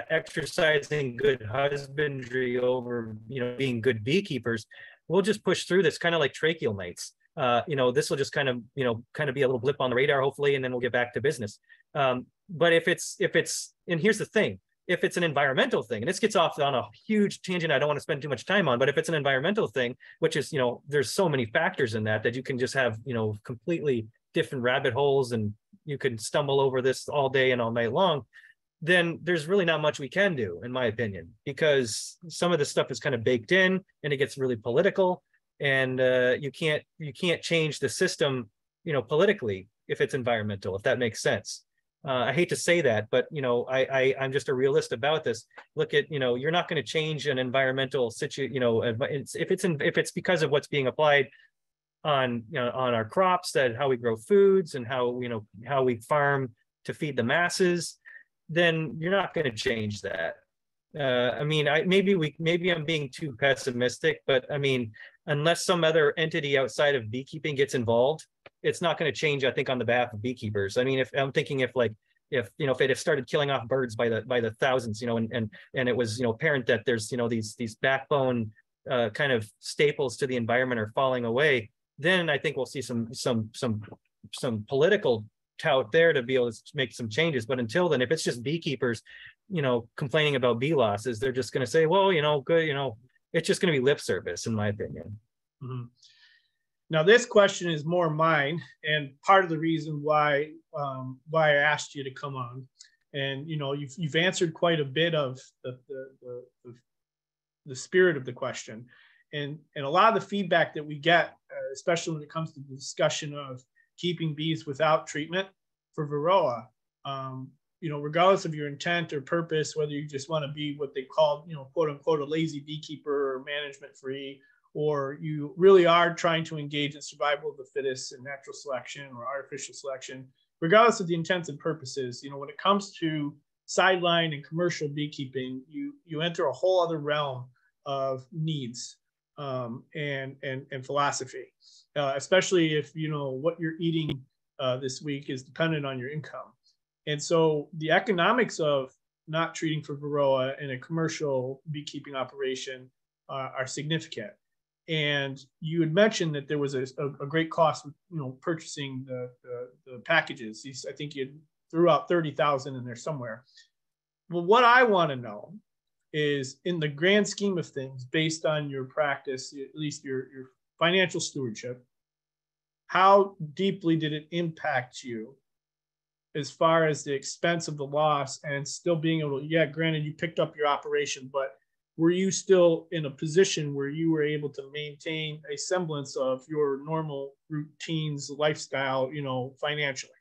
exercising good husbandry over being good beekeepers, we'll just push through this, kind of like tracheal mites. This will just kind of be a little blip on the radar, hopefully, and then we'll get back to business. But if it's, and here's the thing, if it's an environmental thing, and this gets off on a huge tangent I don't want to spend too much time on, but if it's an environmental thing, which is, there's so many factors in that you can just have, completely different rabbit holes, and you can stumble over this all day and all night long, then there's really not much we can do, in my opinion, because some of this stuff is kind of baked in and it gets really political, and you can't change the system, politically, if it's environmental, if that makes sense. I hate to say that, but I'm just a realist about this. Look at, you're not going to change an environmental situation, if it's because of what's being applied on our crops, that how we grow foods and how we farm to feed the masses, then you're not going to change that. Maybe I'm being too pessimistic, but I mean, unless some other entity outside of beekeeping gets involved, it's not going to change, I think, on the behalf of beekeepers. I mean, if it had started killing off birds by the thousands, and it was, apparent that there's, these backbone kind of staples to the environment are falling away, then I think we'll see some political tout there to be able to make some changes. But until then, if it's just beekeepers, complaining about bee losses, they're just going to say, well, good, it's just going to be lip service, in my opinion. Mm-hmm. Now, this question is more mine, and part of the reason why I asked you to come on. And you've answered quite a bit of the spirit of the question, and a lot of the feedback that we get, especially when it comes to the discussion of keeping bees without treatment for Varroa, regardless of your intent or purpose, whether you just want to be what they call, quote unquote, a lazy beekeeper or management free, or you really are trying to engage in survival of the fittest and natural selection or artificial selection, regardless of the intents and purposes, when it comes to sideline and commercial beekeeping, you enter a whole other realm of needs and philosophy, especially if what you're eating this week is dependent on your income. And so the economics of not treating for Varroa in a commercial beekeeping operation are significant. And you had mentioned that there was a great cost with purchasing the packages. I think you threw out 30,000 in there somewhere. Well, what I want to know is, in the grand scheme of things, based on your practice, at least your financial stewardship, how deeply did it impact you as far as the expense of the loss and still being able to, yeah, granted you picked up your operation, but were you still in a position where you were able to maintain a semblance of your normal routines, lifestyle, financially?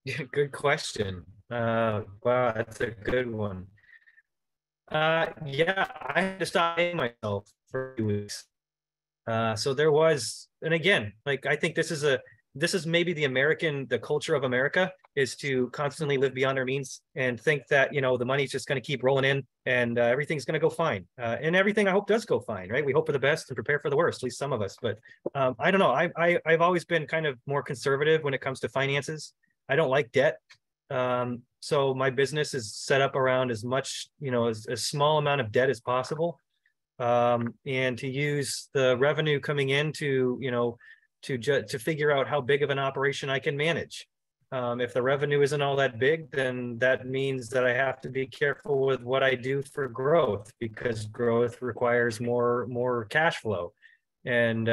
Yeah, good question. Wow, that's a good one. Yeah, I had to stop paying myself for 2 weeks. So there was, and again, like, I think this is maybe the culture of America is to constantly live beyond our means and think that, the money's just going to keep rolling in and everything's going to go fine. And everything, I hope, does go fine, right? We hope for the best and prepare for the worst, at least some of us. But I don't know. I've always been kind of more conservative when it comes to finances. I don't like debt. So my business is set up around as much, as small amount of debt as possible. And to use the revenue coming in to figure out how big of an operation I can manage. If the revenue isn't all that big, then that means that I have to be careful with what I do for growth, because growth requires more cash flow. And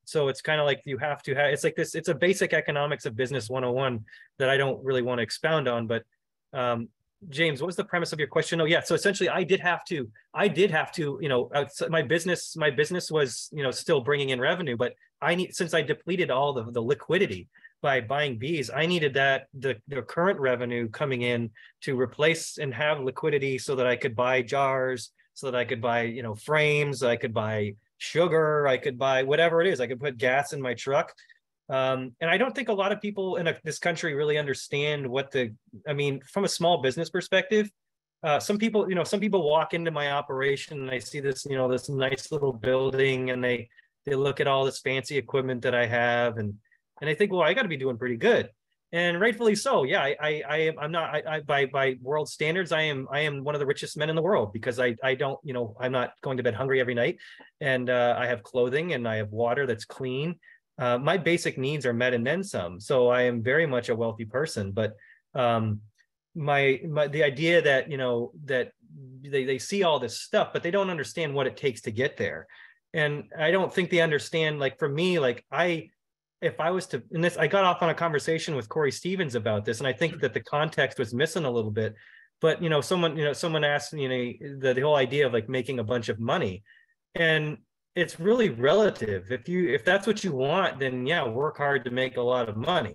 so it's kind of like you have to have, it's like this, it's a basic economics of business 101 that I don't really want to expound on. But James, what was the premise of your question? Oh yeah, so essentially I did have to, my business was, still bringing in revenue, but since I depleted all the liquidity by buying bees, I needed the current revenue coming in to replace and have liquidity so that I could buy jars, so that I could buy, frames, I could buy sugar, I could buy whatever it is, I could put gas in my truck. And I don't think a lot of people in this country really understand from a small business perspective, some people walk into my operation and I see this, this nice little building, and they look at all this fancy equipment that I have, and I think, well, I got to be doing pretty good, and rightfully so. Yeah, I'm not by world standards, I am one of the richest men in the world, because I don't, I'm not going to bed hungry every night, and I have clothing and I have water that's clean. My basic needs are met and then some. So I am very much a wealthy person. But the idea that that they see all this stuff, but they don't understand what it takes to get there. And I don't think they understand. Like, for me, like, if I was to, and this, I got off on a conversation with Corey Stevens about this, and I think that the context was missing a little bit. But someone asked me, the whole idea of like making a bunch of money, and it's really relative. If that's what you want, then yeah, work hard to make a lot of money.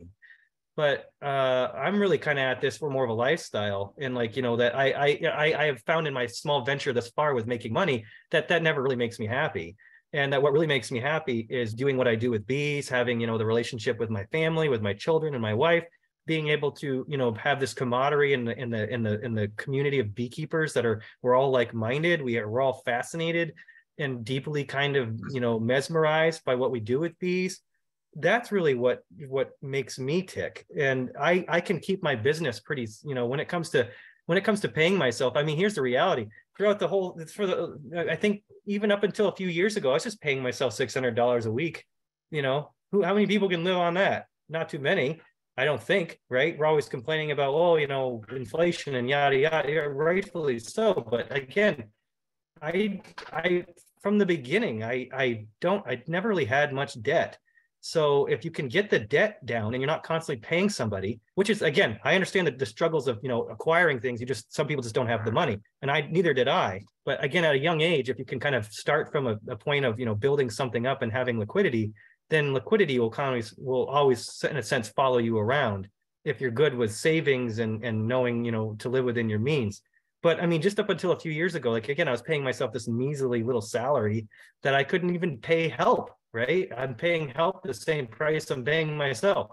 But I'm really kind of at this for more of a lifestyle, and like, that I have found in my small venture thus far with making money that never really makes me happy. And that what really makes me happy is doing what I do with bees, having, the relationship with my family, with my children and my wife, being able to, have this camaraderie in the community of beekeepers we're all like-minded. We're all fascinated and deeply kind of, mesmerized by what we do with bees. That's really what makes me tick. And I can keep my business pretty, when it comes to paying myself. I mean, here's the reality. Throughout I think even up until a few years ago, I was just paying myself $600 a week. How many people can live on that? Not too many, I don't think, right? We're always complaining about, inflation and yada, yada, rightfully so. But again, I from the beginning, I never really had much debt. So if you can get the debt down and you're not constantly paying somebody, which is, again, I understand the struggles of, acquiring things. Some people just don't have the money, and neither did I. But again, at a young age, if you can kind of start from a point of, building something up and having liquidity, then liquidity will always, in a sense, follow you around if you're good with savings and knowing, to live within your means. But I mean, just up until a few years ago, like, again, I was paying myself this measly little salary that I couldn't even pay help, right? I'm paying help the same price I'm paying myself.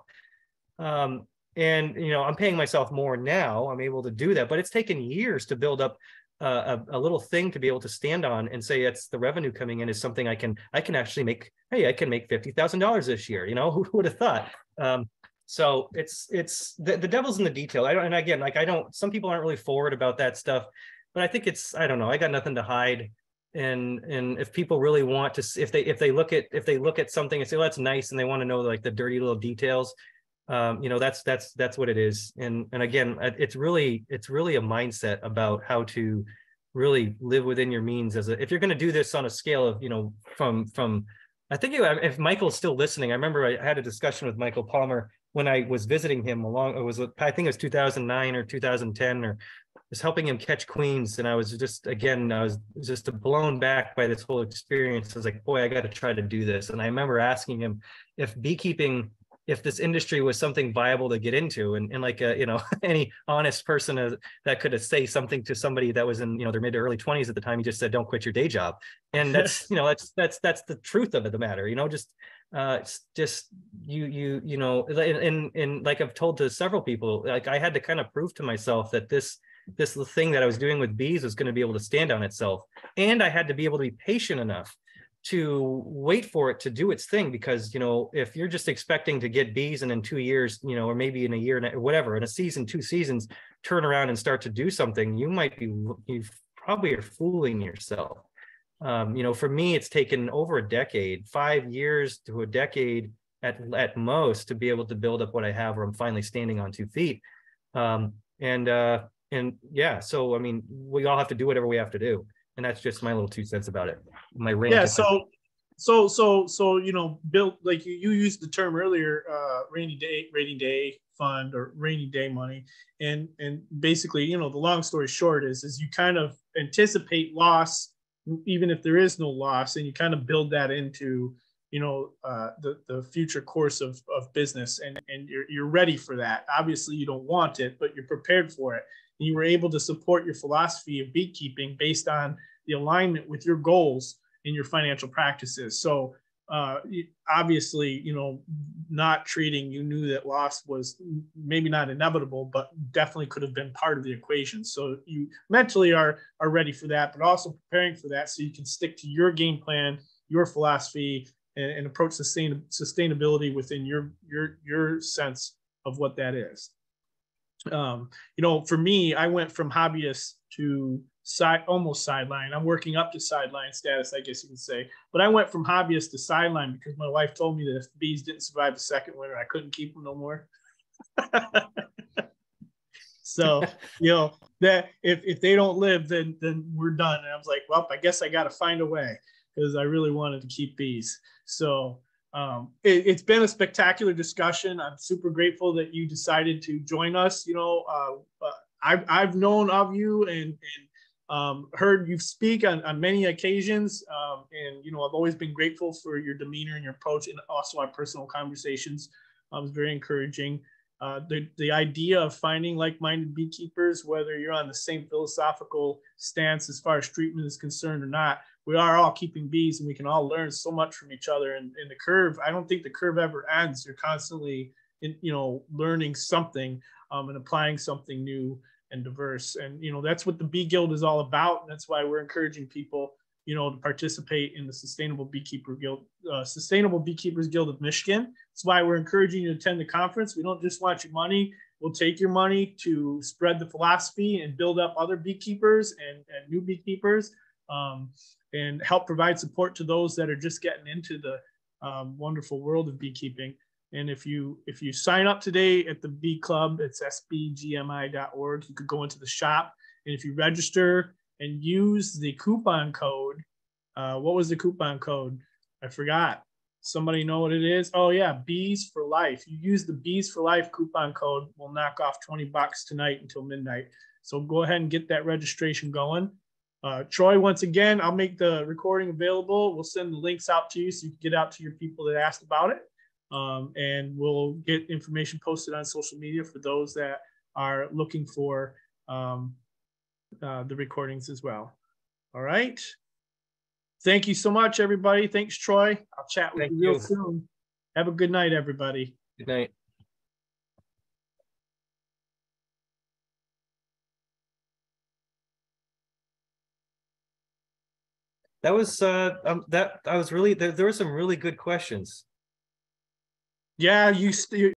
And, I'm paying myself more now. I'm able to do that, but it's taken years to build up a little thing to be able to stand on and say it's the revenue coming in is something I can actually make. Hey, I can make $50,000 this year. Who would have thought? So it's the devil's in the detail. Some people aren't really forward about that stuff, but I think I don't know. I got nothing to hide. And if people really want to, if they look at something and say, well, that's nice, and they want to know like the dirty little details, that's what it is. And again, it's really a mindset about how to really live within your means if you're going to do this on a scale of, from I think if Michael's still listening, I remember I had a discussion with Michael Palmer when I was visiting him I think it was 2009 or 2010, or was helping him catch queens. And I was just blown back by this whole experience. I was like, boy, I got to try to do this. And I remember asking him if beekeeping, if this industry was something viable to get into, and like any honest person that could say something to somebody that was in their mid to early 20s at the time, he just said, don't quit your day job. And that's that's the truth of the matter. It's just and like I've told to several people, like I had to kind of prove to myself that this thing that I was doing with bees was going to be able to stand on itself, and I had to be able to be patient enough to wait for it to do its thing. Because if you're just expecting to get bees and in 2 years, or maybe in a year, whatever, in a season, 2 seasons, turn around and start to do something, you probably are fooling yourself. For me, it's taken over a decade, 5 years to a decade at most, to be able to build up what I have, where I'm finally standing on 2 feet. So I mean, we all have to do whatever we have to do. And that's just my little 2 cents about it. My range. Yeah. So, Bill, like you used the term earlier, rainy day fund or rainy day money. And basically, the long story short is you kind of anticipate loss, even if there is no loss, and you kind of build that into, the future course of business, and you're ready for that. Obviously you don't want it, but you're prepared for it. And you were able to support your philosophy of beekeeping based on the alignment with your goals and your financial practices. So obviously, not treating, you knew that loss was maybe not inevitable, but definitely could have been part of the equation. So you mentally are ready for that, but also preparing for that so you can stick to your game plan, your philosophy, and approach sustainability within your sense of what that is. For me, I went from hobbyist to almost sideline. I'm working up to sideline status, I guess you could say. But I went from hobbyist to sideline because my wife told me that if the bees didn't survive the second winter, I couldn't keep them no more. So, that if they don't live, then we're done. And I was like, well, I guess I got to find a way, because I really wanted to keep bees. So it's been a spectacular discussion. I'm super grateful that you decided to join us. I've known of you and heard you speak on many occasions. And I've always been grateful for your demeanor and your approach, and also our personal conversations. It was very encouraging. The idea of finding like-minded beekeepers, whether you're on the same philosophical stance as far as treatment is concerned or not, we are all keeping bees, and we can all learn so much from each other. And the curve, I don't think the curve ever ends. You're constantly, learning something and applying something new and diverse. And, that's what the Bee Guild is all about. And that's why we're encouraging people, to participate in the Sustainable Beekeepers Guild of Michigan. That's why we're encouraging you to attend the conference. We don't just want your money. We'll take your money to spread the philosophy and build up other beekeepers and new beekeepers, and help provide support to those that are just getting into the wonderful world of beekeeping. And if you sign up today at the Bee Club, it's SBGMI.org. You could go into the shop, and if you register and use the coupon code What was the coupon code? I forgot. Somebody know what it is? Oh yeah, Bees for Life. You use the Bees for Life coupon code. We'll knock off $20 tonight until midnight. So go ahead and get that registration going. Troy, once again, I'll make the recording available. We'll send the links out to you so you can get out to your people that asked about it. And we'll get information posted on social media for those that are looking for the recordings as well. All right. Thank you so much, everybody. Thanks, Troy. I'll chat with you real soon. Have a good night, everybody. Good night. That was there were some really good questions. Yeah, you